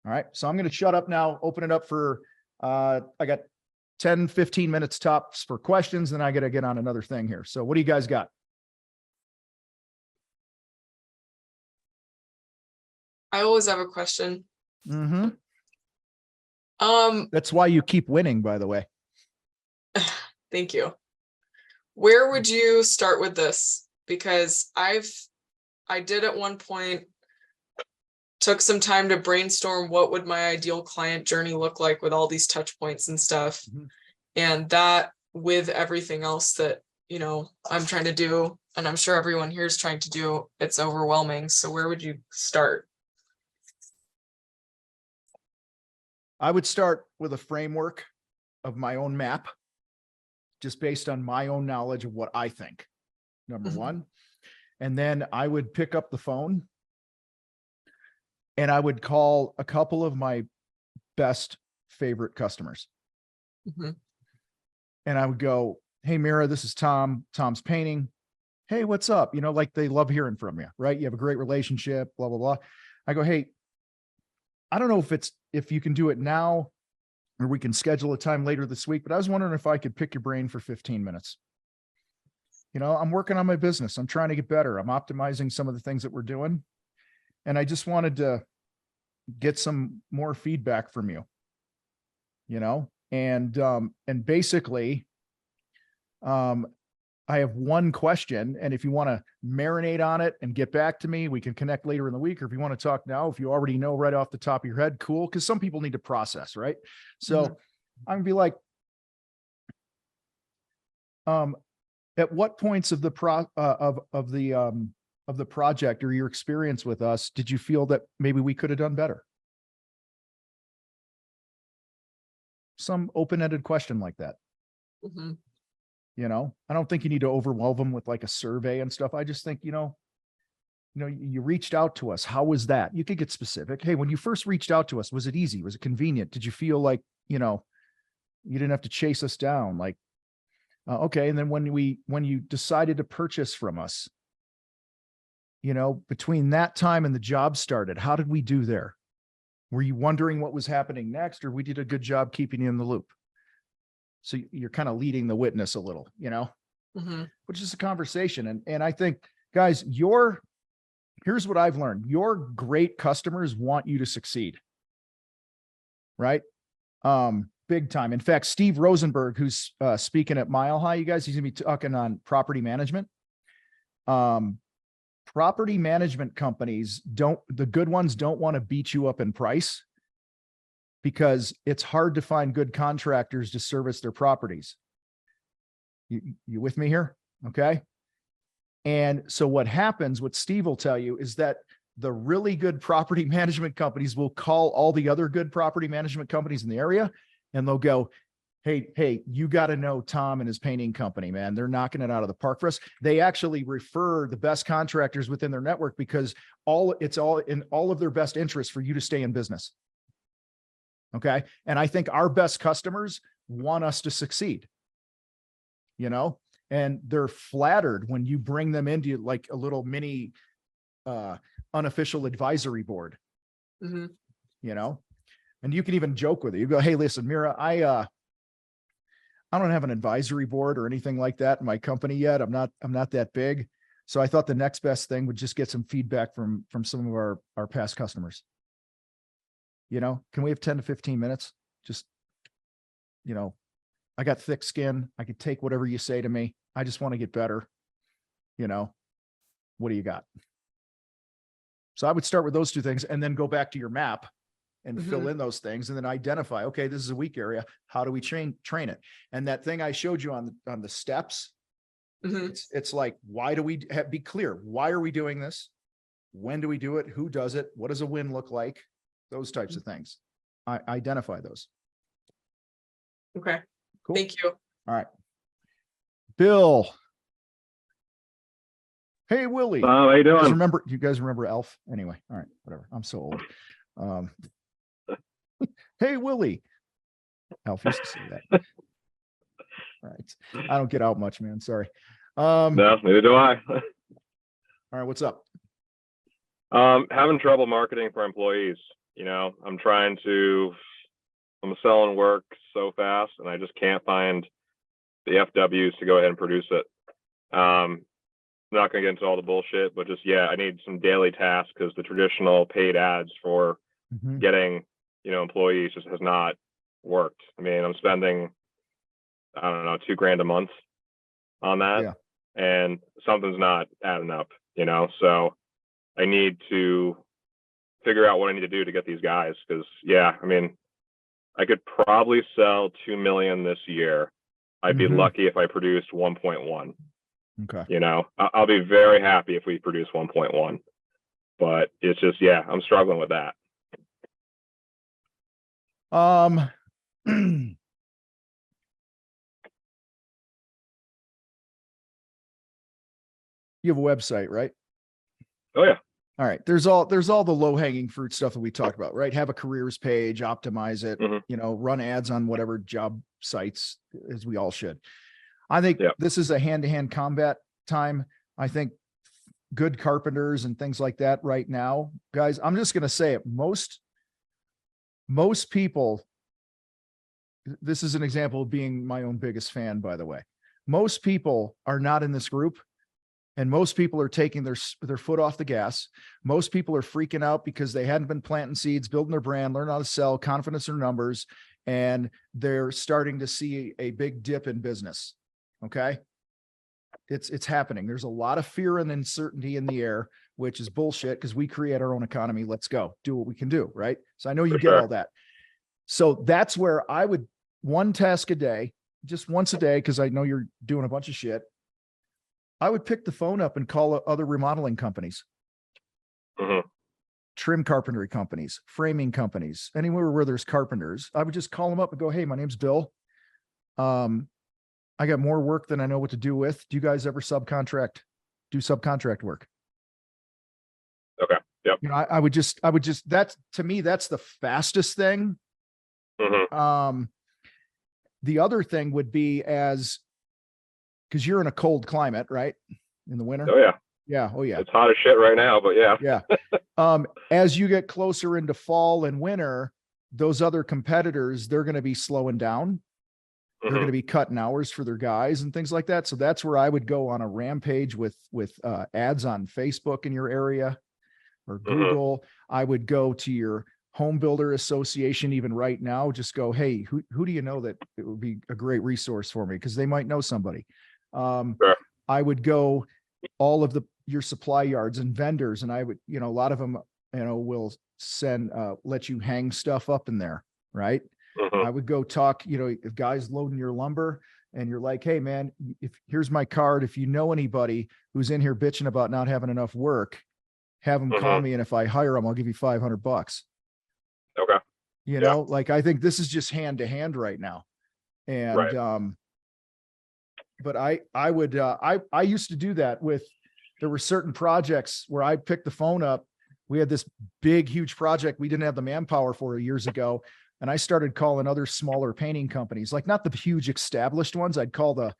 All right. So I'm going to shut up now, open it up for, I got 10, 15 minutes tops for questions. Then I got to get on another thing here. So what do you guys got? I always have a question. Mm-hmm. That's why you keep winning, by the way. Thank you. Where would you start with this? Because I did at one point, took some time to brainstorm what would my ideal client journey look like with all these touch points and stuff. Mm-hmm. And that with everything else that, you know, I'm trying to do, and I'm sure everyone here is trying to do, it's overwhelming. So where would you start? I would start with a framework of my own map, just based on my own knowledge of what I think, number one. And then I would pick up the phone and I would call a couple of my best favorite customers. Mm-hmm. And I would go, hey, Mira, this is Tom. Tom's painting. Hey, what's up? You know, like they love hearing from you, right? You have a great relationship, blah, blah, blah. I go, hey, I don't know if you can do it now or we can schedule a time later this week, but I was wondering if I could pick your brain for 15 minutes. You know, I'm working on my business. I'm trying to get better. I'm optimizing some of the things that we're doing. And I just wanted to get some more feedback from you, you know, and basically, I have one question, and if you want to marinate on it and get back to me, we can connect later in the week. Or if you want to talk now, if you already know right off the top of your head, cool. Because some people need to process, right? So I'm gonna be like, at what points of the project or your experience with us did you feel that maybe we could have done better? Some open-ended question like that. Mm-hmm. You know, I don't think you need to overwhelm them with like a survey and stuff. I just think, you reached out to us. How was that? You could get specific. Hey, when you first reached out to us, was it easy? Was it convenient? Did you feel like, you didn't have to chase us down? Like, Okay. And then when you decided to purchase from us, between that time and the job started, how did we do there? Were you wondering what was happening next, or we did a good job keeping you in the loop? So you're kind of leading the witness a little, which is a conversation. And I think, guys, here's what I've learned. Your great customers want you to succeed. Right? Big time. In fact, Steve Rosenberg, who's speaking at Mile High, you guys, he's gonna be talking on property management. Property management companies the good ones don't want to beat you up in price, because it's hard to find good contractors to service their properties. You with me here? Okay. And so what happens, what Steve will tell you, is that the really good property management companies will call all the other good property management companies in the area, and they'll go, hey, you got to know Tom and his painting company, man. They're knocking it out of the park for us. They actually refer the best contractors within their network, because it's all in all of their best interest for you to stay in business. Okay. And I think our best customers want us to succeed, and they're flattered when you bring them into like a little mini unofficial advisory board, and you can even joke with it. You go, hey, listen, Mira, I don't have an advisory board or anything like that in my company yet. I'm not that big. So I thought the next best thing would just get some feedback from some of our past customers. Can we have 10 to 15 minutes? Just, I got thick skin. I could take whatever you say to me. I just want to get better. What do you got? So I would start with those two things, and then go back to your map and fill in those things, and then identify, okay, this is a weak area. How do we train it? And that thing I showed you on the steps, it's like, why do we be clear? Why are we doing this? When do we do it? Who does it? What does a win look like? Those types of things. I identify those. Okay. Cool. Thank you. All right. Bill. Hey, Willie. How you doing? You guys remember Elf? Anyway. All right. Whatever. I'm so old. Hey, Willie. Elf used to say that. All right. I don't get out much, man. Sorry. No, neither do I. All right. What's up? Having trouble marketing for employees. I'm selling work so fast, and I just can't find the FWs to go ahead and produce it. I'm not going to get into all the bullshit, but just, I need some daily tasks, because the traditional paid ads for getting, employees just has not worked. I mean, I'm spending, I don't know, $2,000 a month on that, and something's not adding up, so I need to figure out what I need to do to get these guys. Because I mean, I could probably sell 2 million this year. I'd be lucky if I produced 1.1. Okay. I'll be very happy if we produce 1.1, but it's just, I'm struggling with that. You have a website, right? Oh yeah. All right. There's all the low hanging fruit stuff that we talked about, right? Have a careers page, optimize it, run ads on whatever job sites, as we all should. I think this is a hand-to-hand combat time. I think good carpenters and things like that right now, guys, I'm just going to say it. Most people, this is an example of being my own biggest fan, by the way. Most people are not in this group, and most people are taking their foot off the gas. Most people are freaking out because they hadn't been planting seeds, building their brand, learn how to sell, confidence in numbers, and they're starting to see a big dip in business. Okay. It's happening. There's a lot of fear and uncertainty in the air, which is bullshit, because we create our own economy. Let's go do what we can do. Right. So I know you get all that. So that's where I would, one task a day, just once a day, because I know you're doing a bunch of shit. I would pick the phone up and call other remodeling companies, trim carpentry companies, framing companies, anywhere where there's carpenters. I would just call them up and go, hey, my name's Bill. I got more work than I know what to do with. Do you guys ever do subcontract work? Okay. Yep. I would just, that's, to me, that's the fastest thing. The other thing would be, as because you're in a cold climate, right? In the winter. Oh yeah. Yeah. Oh yeah. It's hot as shit right now, but yeah. Yeah. As you get closer into fall and winter, those other competitors, they're going to be slowing down. They're going to be cutting hours for their guys and things like that. So that's where I would go on a rampage with ads on Facebook in your area or Google. I would go to your home builder association even right now. Just go, hey, who do you know that it would be a great resource for me? Because they might know somebody. Sure. I would go all of your supply yards and vendors, and I would, a lot of them, will send, let you hang stuff up in there, right? I would go talk, if guys loading your lumber and you're like, hey man, here's my card. If you know anybody who's in here bitching about not having enough work, have them call me. And if I hire them, I'll give you $500. Okay. Like, I think this is just hand to hand right now. And, but I would, I used to do that there were certain projects where I picked the phone up. We had this big, huge project we didn't have the manpower for years ago. And I started calling other smaller painting companies, like not the huge established ones. I'd call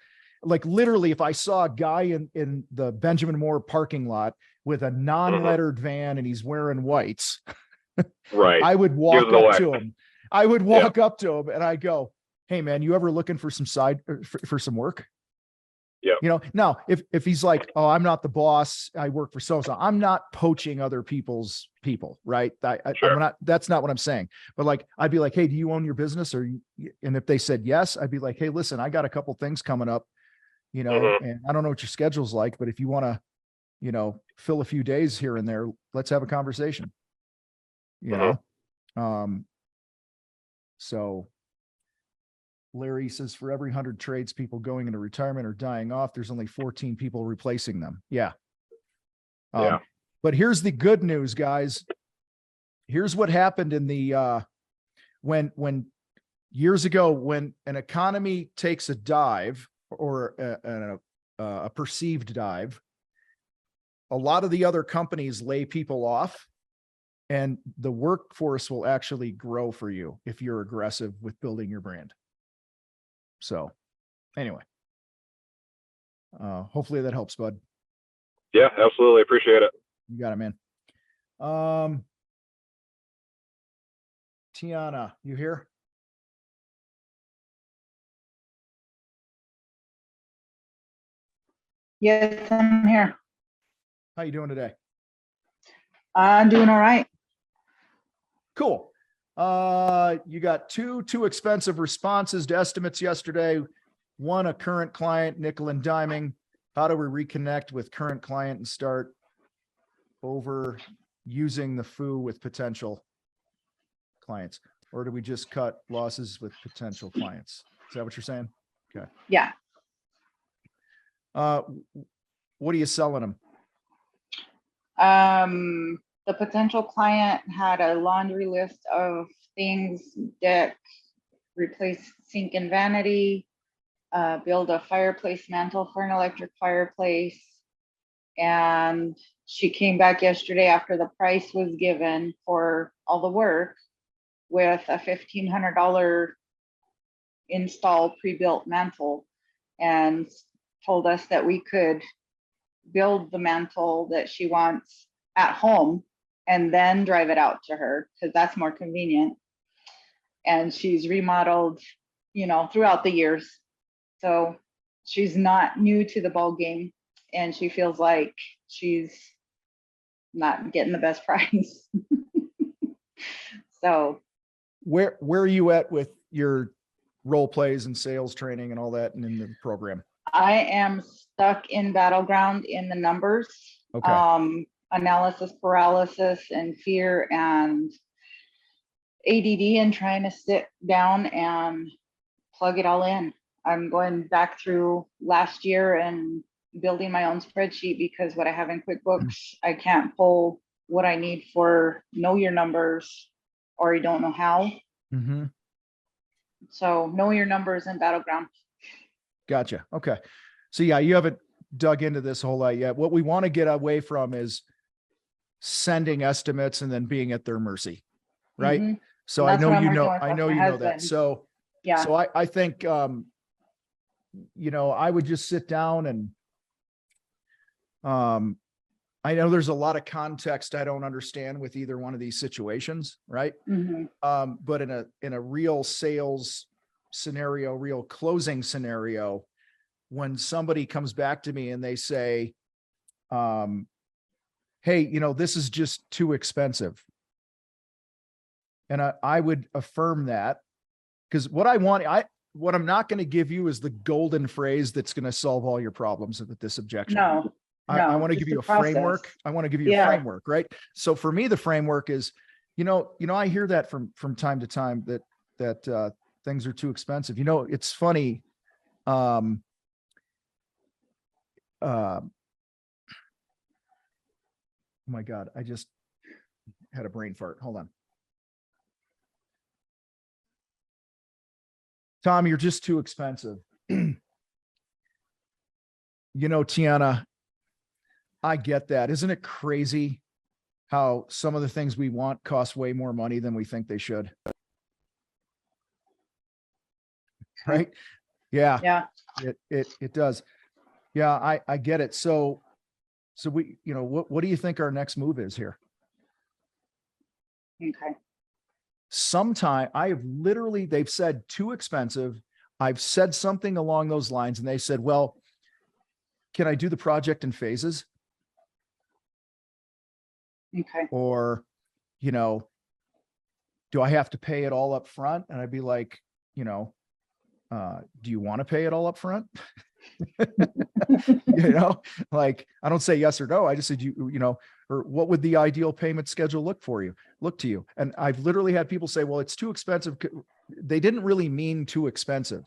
literally if I saw a guy in the Benjamin Moore parking lot with a non-lettered van and he's wearing whites, right. I would walk up to him. I would walk up to him and I go, hey man, you ever looking for some for some work? Yeah. Now if he's like, oh, I'm not the boss, I work for so-and-so, I'm not poaching other people's people, right? I'm not, that's not what I'm saying. But like, I'd be like, hey, do you own your business? And if they said yes, I'd be like, hey, listen, I got a couple things coming up, and I don't know what your schedule's like, but if you want to, fill a few days here and there, let's have a conversation, So Larry says for every 100 tradespeople going into retirement or dying off, there's only 14 people replacing them. Yeah. But here's the good news, guys. Here's what happened in the, when years ago, when an economy takes a dive or a perceived dive, a lot of the other companies lay people off and the workforce will actually grow for you if you're aggressive with building your brand. So anyway, hopefully that helps, bud. Yeah, absolutely. Appreciate it. You got it, man. Tiana, you here? Yes, I'm here. How you doing today? I'm doing all right. Cool. You got two expensive responses to estimates yesterday. One, a current client, nickel and diming. How do we reconnect with current client and start over using the FU with potential clients? Or do we just cut losses with potential clients? Is that what you're saying? Okay. Yeah. What are you selling them? The potential client had a laundry list of things: deck, replace sink and vanity, build a fireplace mantle for an electric fireplace. And she came back yesterday after the price was given for all the work with a $1,500 install pre-built mantle and told us that we could build the mantle that she wants at home and then drive it out to her because that's more convenient. And she's remodeled, throughout the years. So she's not new to the ball game and she feels like she's not getting the best price. So where are you at with your role plays and sales training and all that and in the program? I am stuck in battleground in the numbers. Okay. Analysis paralysis and fear and ADD and trying to sit down and plug it all in. I'm going back through last year and building my own spreadsheet because what I have in QuickBooks, I can't pull what I need for know your numbers or you don't know how. Mm-hmm. So know your numbers and battleground. Gotcha. Okay. So yeah, you haven't dug into this a whole lot yet. What we want to get away from is sending estimates and then being at their mercy. Right. So I know you know that. So yeah. So I think you know, I would just sit down and, I know there's a lot of context I don't understand with either one of these situations, right? Mhm. But in a real sales scenario, real closing scenario, when somebody comes back to me and they say, hey, you know, this is just too expensive. And I would affirm that, because what I'm not going to give you is the golden phrase that's going to solve all your problems with this objection. No, I no, want to just give you the a framework. process. I want to give you a Yeah. framework, right? So for me, the framework is, I hear that from time to time that things are too expensive. You know, it's funny. Oh my God, I just had a brain fart. Hold on. Tom, you're just too expensive. You know, Tiana, I get that. Isn't it crazy how some of the things we want cost way more money than we think they should? Right? Yeah, Yeah, it does. Yeah, I get it. So we, what do you think our next move is here? okay. Sometime they've said too expensive. I've said something along those lines and they said, well, can I do the project in phases? Okay. Or, do I have to pay it all up front? And I'd be like, do you want to pay it all up front? Like, I don't say yes or no. I just said, or what would the ideal payment schedule look to you? And I've literally had people say, well, it's too expensive. They didn't really mean too expensive.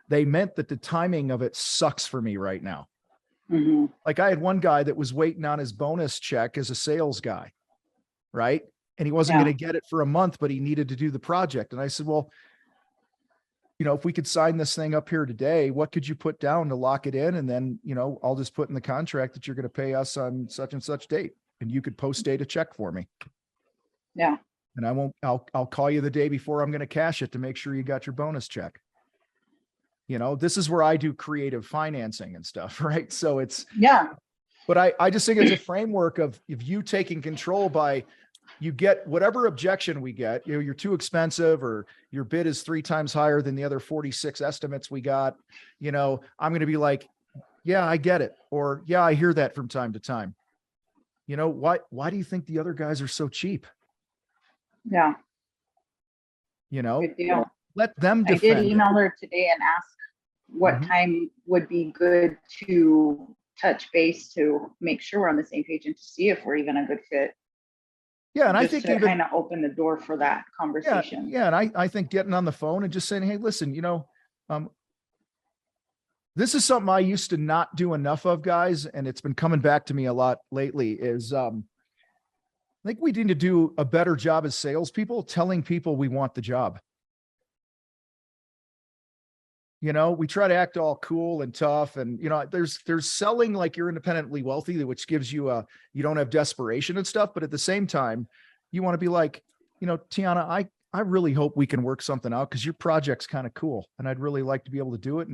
They meant that the timing of it sucks for me right now. Mhm. Like I had one guy that was waiting on his bonus check as a sales guy, right? And he wasn't Yeah. going to get it for a month, but he needed to do the project. And I said, well, if we could sign this thing up here today, what could you put down to lock it in? And then, I'll just put in the contract that you're going to pay us on such and such date, and you could post date a check for me. Yeah. And I'll call you the day before I'm going to cash it to make sure you got your bonus check. This is where I do creative financing and stuff, right? So Yeah. but I just think it's a framework of you taking control by, you get whatever objection we get, you're too expensive, or your bid is 3 times higher than the other 46 estimates we got. I'm going to be like, yeah, I get it. Or yeah, I hear that from time to time. Why do you think the other guys are so cheap? Yeah. Good deal. Let them I did defend it. email her today and ask what Mhm. time would be good to touch base to make sure we're on the same page and to see if we're even a good fit. Yeah. And I Just think to even, kind of open the door for that conversation. yeah. And I think getting on the phone and just saying, hey, listen, this is something I used to not do enough of, guys, and it's been coming back to me a lot lately, is I think we need to do a better job as salespeople telling people we want the job. We try to act all cool and tough, and there's selling like you're independently wealthy, which gives you you don't have desperation and stuff, but at the same time, you want to be like, Tiana, I really hope we can work something out, because your project's kind of cool, and I'd really like to be able to do it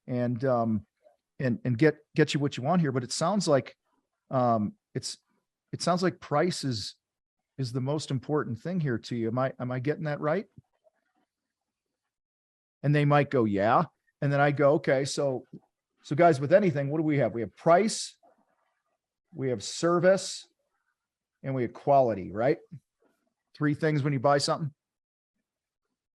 and get you what you want here. But it sounds like it sounds like price is the most important thing here to you. Am I getting that right? And they might go, yeah. And then I go, okay, so guys, with anything, what do we have? We have price, we have service, and we have quality, right? 3 things when you buy something.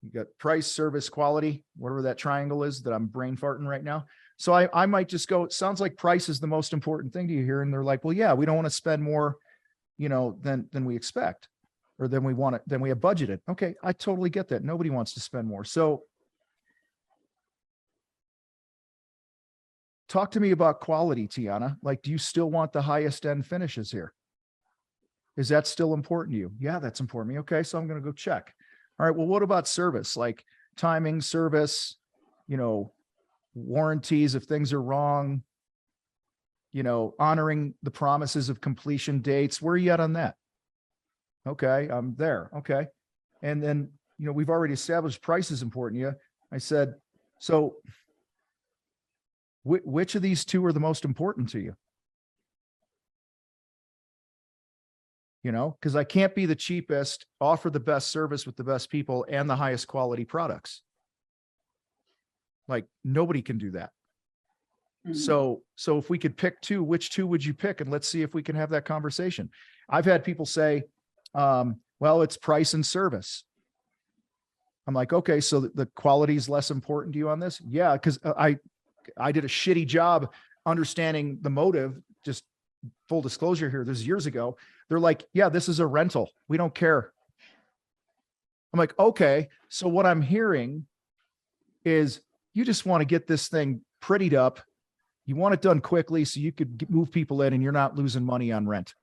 You got price, service, quality, whatever that triangle is that I'm brain farting right now. So I might just go, it sounds like price is the most important thing to you here. And they're like, well, yeah, we don't want to spend more, than we expect, or than we have budgeted. Okay. I totally get that. Nobody wants to spend more. So talk to me about quality, Tiana. Like, do you still want the highest end finishes here? Is that still important to you? Yeah, that's important to me. Okay. So I'm going to go check. All right. Well, what about service? Like timing, service, warranties if things are wrong, honoring the promises of completion dates. Where are you at on that? Okay. I'm there. Okay. And then, we've already established price is important to you. I said, so Which of these two are the most important to you? You know, because I can't be the cheapest, offer the best service with the best people and the highest quality products. Like nobody can do that. Mhm. So if we could pick two, which two would you pick? And let's see if we can have that conversation. I've had people say, well, it's price and service. I'm like, okay, so the quality is less important to you on this? Yeah, because I did a shitty job understanding the motive. Just full disclosure here, this is years ago. They're like, yeah, this is a rental. We don't care. I'm like, okay, so what I'm hearing is you just want to get this thing prettied up. You want it done quickly so you could move people in and you're not losing money on rent,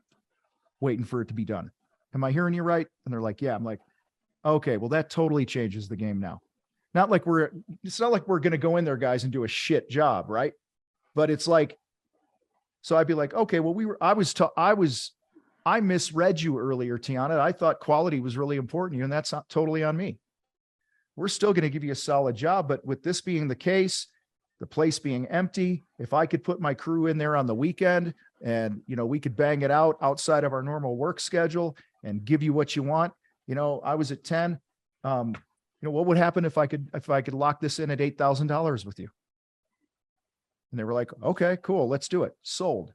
waiting for it to be done. Am I hearing you right? And they're like, yeah. I'm like, okay, well, that totally changes the game now. It's not like we're going to go in there, guys, and do a shit job, right? But it's like, so I'd be like, okay, well, I misread you earlier, Tiana. I thought quality was really important to you, and that's not totally on me. We're still going to give you a solid job, but with this being the case, the place being empty, if I could put my crew in there on the weekend and, you know, we could bang it out outside of our normal work schedule and give you what you want. You know, I was at 10. You know, what would happen if I could lock this in at $8,000 with you? And they were like, okay, cool. Let's do it. Sold.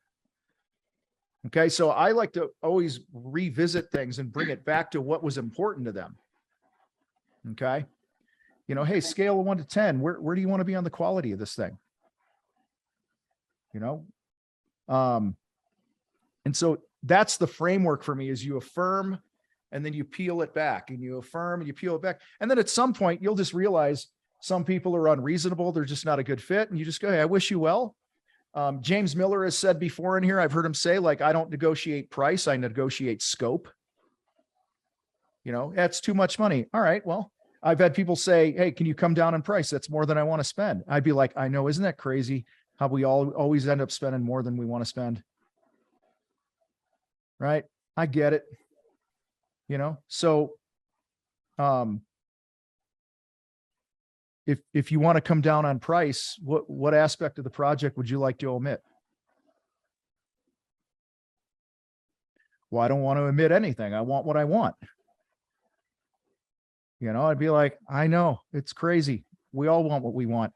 Okay. So I like to always revisit things and bring it back to what was important to them. Okay. You know, hey, scale of 1 to 10, where do you want to be on the quality of this thing? You know? And so that's the framework for me, is you affirm and then you peel it back, and you affirm and you peel it back. And then at some point you'll just realize some people are unreasonable. They're just not a good fit. And you just go, hey, I wish you well. James Miller has said before in here, I've heard him say, like, I don't negotiate price, I negotiate scope. You know, that's too much money. All right, well, I've had people say, hey, can you come down in price? That's more than I want to spend. I'd be like, I know, isn't that crazy how we always end up spending more than we want to spend? Right? I get it. You know, so if you want to come down on price, what aspect of the project would you like to omit? Well, I don't want to omit anything. I want what I want. You know, I'd be like, I know, it's crazy. We all want what we want.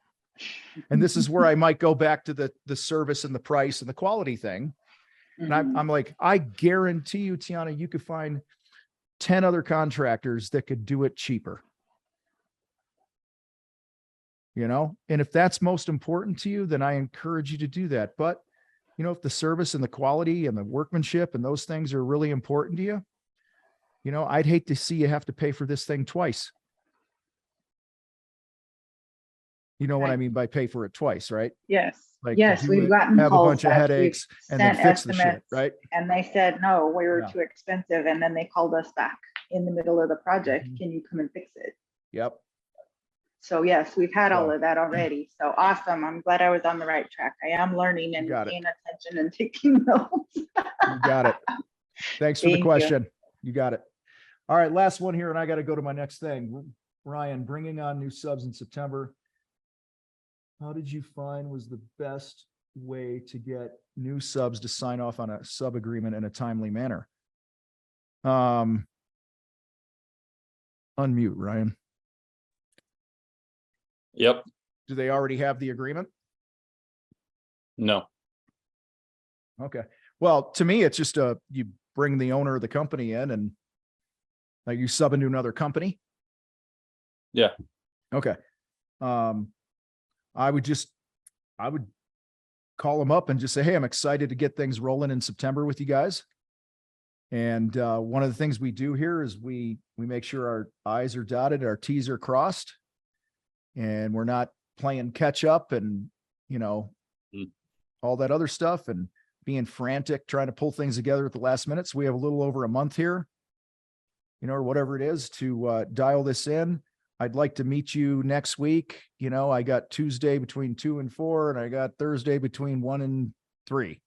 And this is where I might go back to the service and the price and the quality thing. And I'm like, I guarantee you, Tiana, you could find 10 other contractors that could do it cheaper. You know, and if that's most important to you, then I encourage you to do that. But, you know, if the service and the quality and the workmanship and those things are really important to you, you know, I'd hate to see you have to pay for this thing twice. You know what I mean by pay for it twice, right? Yes. Like, yes, we've gotten have a calls bunch of that headaches we've and then sent fix the shit, estimates, right? and they said, no, we were Yeah. too expensive. And then they called us back in the middle of the project. Mhm. Can you come and fix it? Yep. So yes, we've had all So- of that already. So awesome. I'm glad I was on the right track. I am learning and got it. paying attention and taking notes. You got it. Thanks for the Thank you. question. You got it. All right, last one here, and I got to go to my next thing. Ryan, bringing on new subs in September. How did you find was the best way to get new subs to sign off on a sub agreement in a timely manner? Unmute, Ryan. Yep. Do they already have the agreement? No. Okay. Well, to me, it's just you bring the owner of the company in and like you sub into another company. Yeah. Okay. I would call them up and just say, hey, I'm excited to get things rolling in September with you guys. And one of the things we do here is we make sure our I's are dotted, our T's are crossed, and we're not playing catch up and, you know, all that other stuff and being frantic, trying to pull things together at the last minute. So we have a little over a month here, you know, or whatever it is to dial this in. I'd like to meet you next week. You know, I got Tuesday between 2 and 4, and I got Thursday between 1 and 3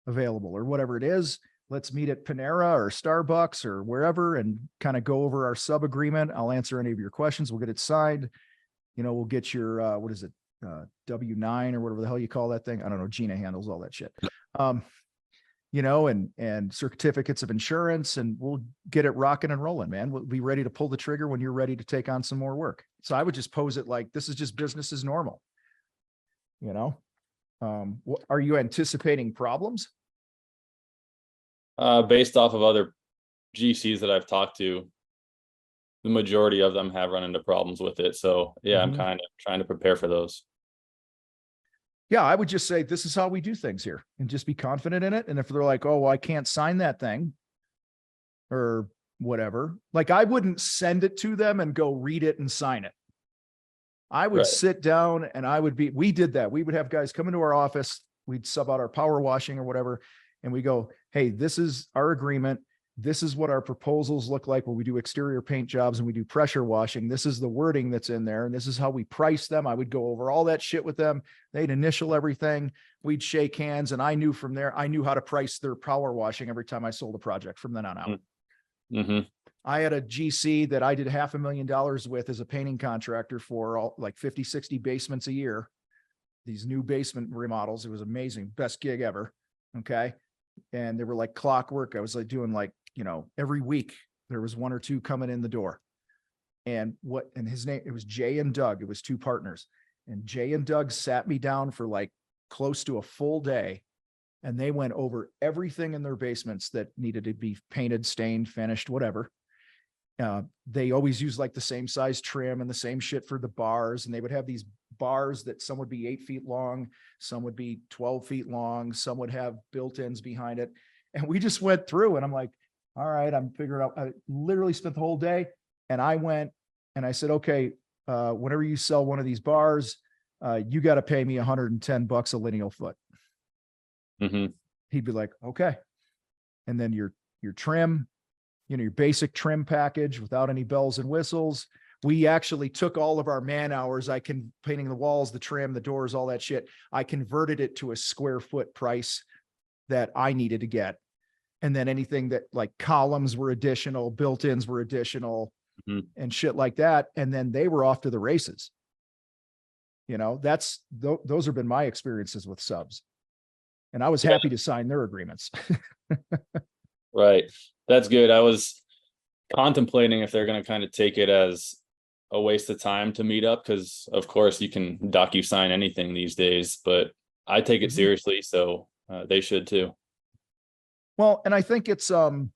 available, or whatever it is. Let's meet at Panera or Starbucks or wherever and kind of go over our sub agreement. I'll answer any of your questions. We'll get it signed. You know, we'll get your, W-9 or whatever the hell you call that thing. I don't know. Gina handles all that shit. And certificates of insurance, and we'll get it rocking and rolling, man. We'll be ready to pull the trigger when you're ready to take on some more work. So I would just pose it like, this is just business as normal. Are you anticipating problems? Based off of other GCs that I've talked to, the majority of them have run into problems with it. So yeah, I'm kind of trying to prepare for those. Yeah, I would just say, this is how we do things here, and just be confident in it. And if they're like, oh, well, I can't sign that thing or whatever, like I wouldn't send it to them and go read it and sign it. I would sit down and we did that. We would have guys come into our office. We'd sub out our power washing or whatever. And we go, hey, this is our agreement. This is what our proposals look like when we do exterior paint jobs and we do pressure washing. This is the wording that's in there. And this is how we price them. I would go over all that shit with them. They'd initial everything. We'd shake hands. And I knew from there, I knew how to price their power washing every time I sold a project from then on out. Mm-hmm. I had a GC that I did $500,000 with as a painting contractor for all, like 50, 60 basements a year. These new basement remodels. It was amazing. Best gig ever. Okay. And they were like clockwork. I was like doing like, every week there was one or two coming in the door. And his name, it was Jay and Doug. It was two partners. And Jay and Doug sat me down for like close to a full day. And they went over everything in their basements that needed to be painted, stained, finished, whatever. They always use like the same size trim and the same shit for the bars. And they would have these bars that some would be 8 feet long, some would be 12 feet long, some would have built-ins behind it. And we just went through and I'm like, all right, I'm figuring out. I literally spent the whole day, and I went and I said, okay, whenever you sell one of these bars, you got to pay me $110 a lineal foot. Mm-hmm. He'd be like, okay. And then your trim, your basic trim package without any bells and whistles. We actually took all of our man hours. Painting the walls, the trim, the doors, all that shit. I converted it to a square foot price that I needed to get. And then anything that like columns were additional, built-ins were additional, and shit like that. And then they were off to the races. Those have been my experiences with subs. And I was happy to sign their agreements. Right. That's good. I was contemplating if they're going to kind of take it as a waste of time to meet up, because of course you can DocuSign anything these days, but I take it seriously. So they should too. Well, and I think it's, you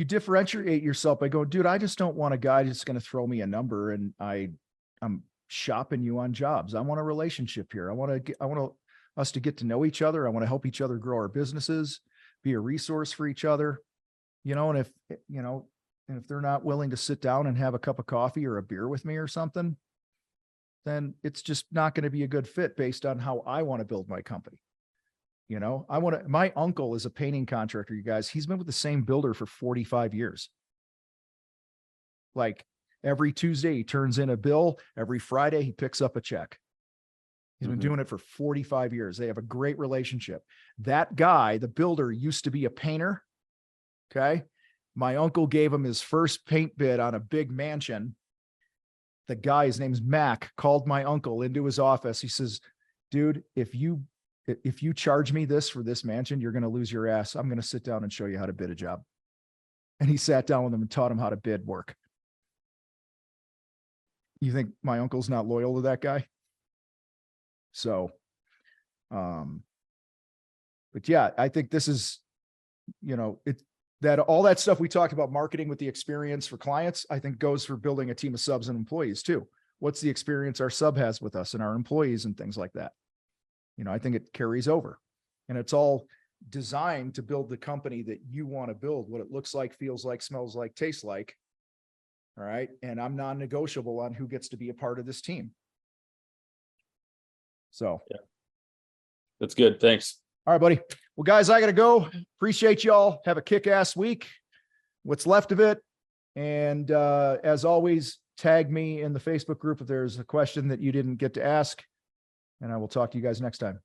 differentiate yourself by going, dude, I just don't want a guy that's going to throw me a number and I'm shopping you on jobs. I want a relationship here. I want us to get to know each other. I want to help each other grow our businesses, be a resource for each other, and if they're not willing to sit down and have a cup of coffee or a beer with me or something, then it's just not going to be a good fit based on how I want to build my company. My uncle is a painting contractor, you guys. He's been with the same builder for 45 years. Like every Tuesday, he turns in a bill. Every Friday, he picks up a check. He's been doing it for 45 years. They have a great relationship. That guy, the builder, used to be a painter. Okay. My uncle gave him his first paint bid on a big mansion. The guy, his name's Mac, called my uncle into his office. He says, dude, if you charge me this for this mansion, you're going to lose your ass. I'm going to sit down and show you how to bid a job. And he sat down with him and taught him how to bid work. You think my uncle's not loyal to that guy? So, but yeah, I think this is, that all that stuff we talked about, marketing with the experience for clients, I think goes for building a team of subs and employees too. What's the experience our sub has with us and our employees and things like that? I think it carries over, and it's all designed to build the company that you want to build, what it looks like, feels like, smells like, tastes like. All right. And I'm non-negotiable on who gets to be a part of this team. So yeah, that's good. Thanks. All right, buddy. Well, guys, I got to go. Appreciate y'all. Have a kick-ass week. What's left of it. And as always, tag me in the Facebook group if there's a question that you didn't get to ask. And I will talk to you guys next time.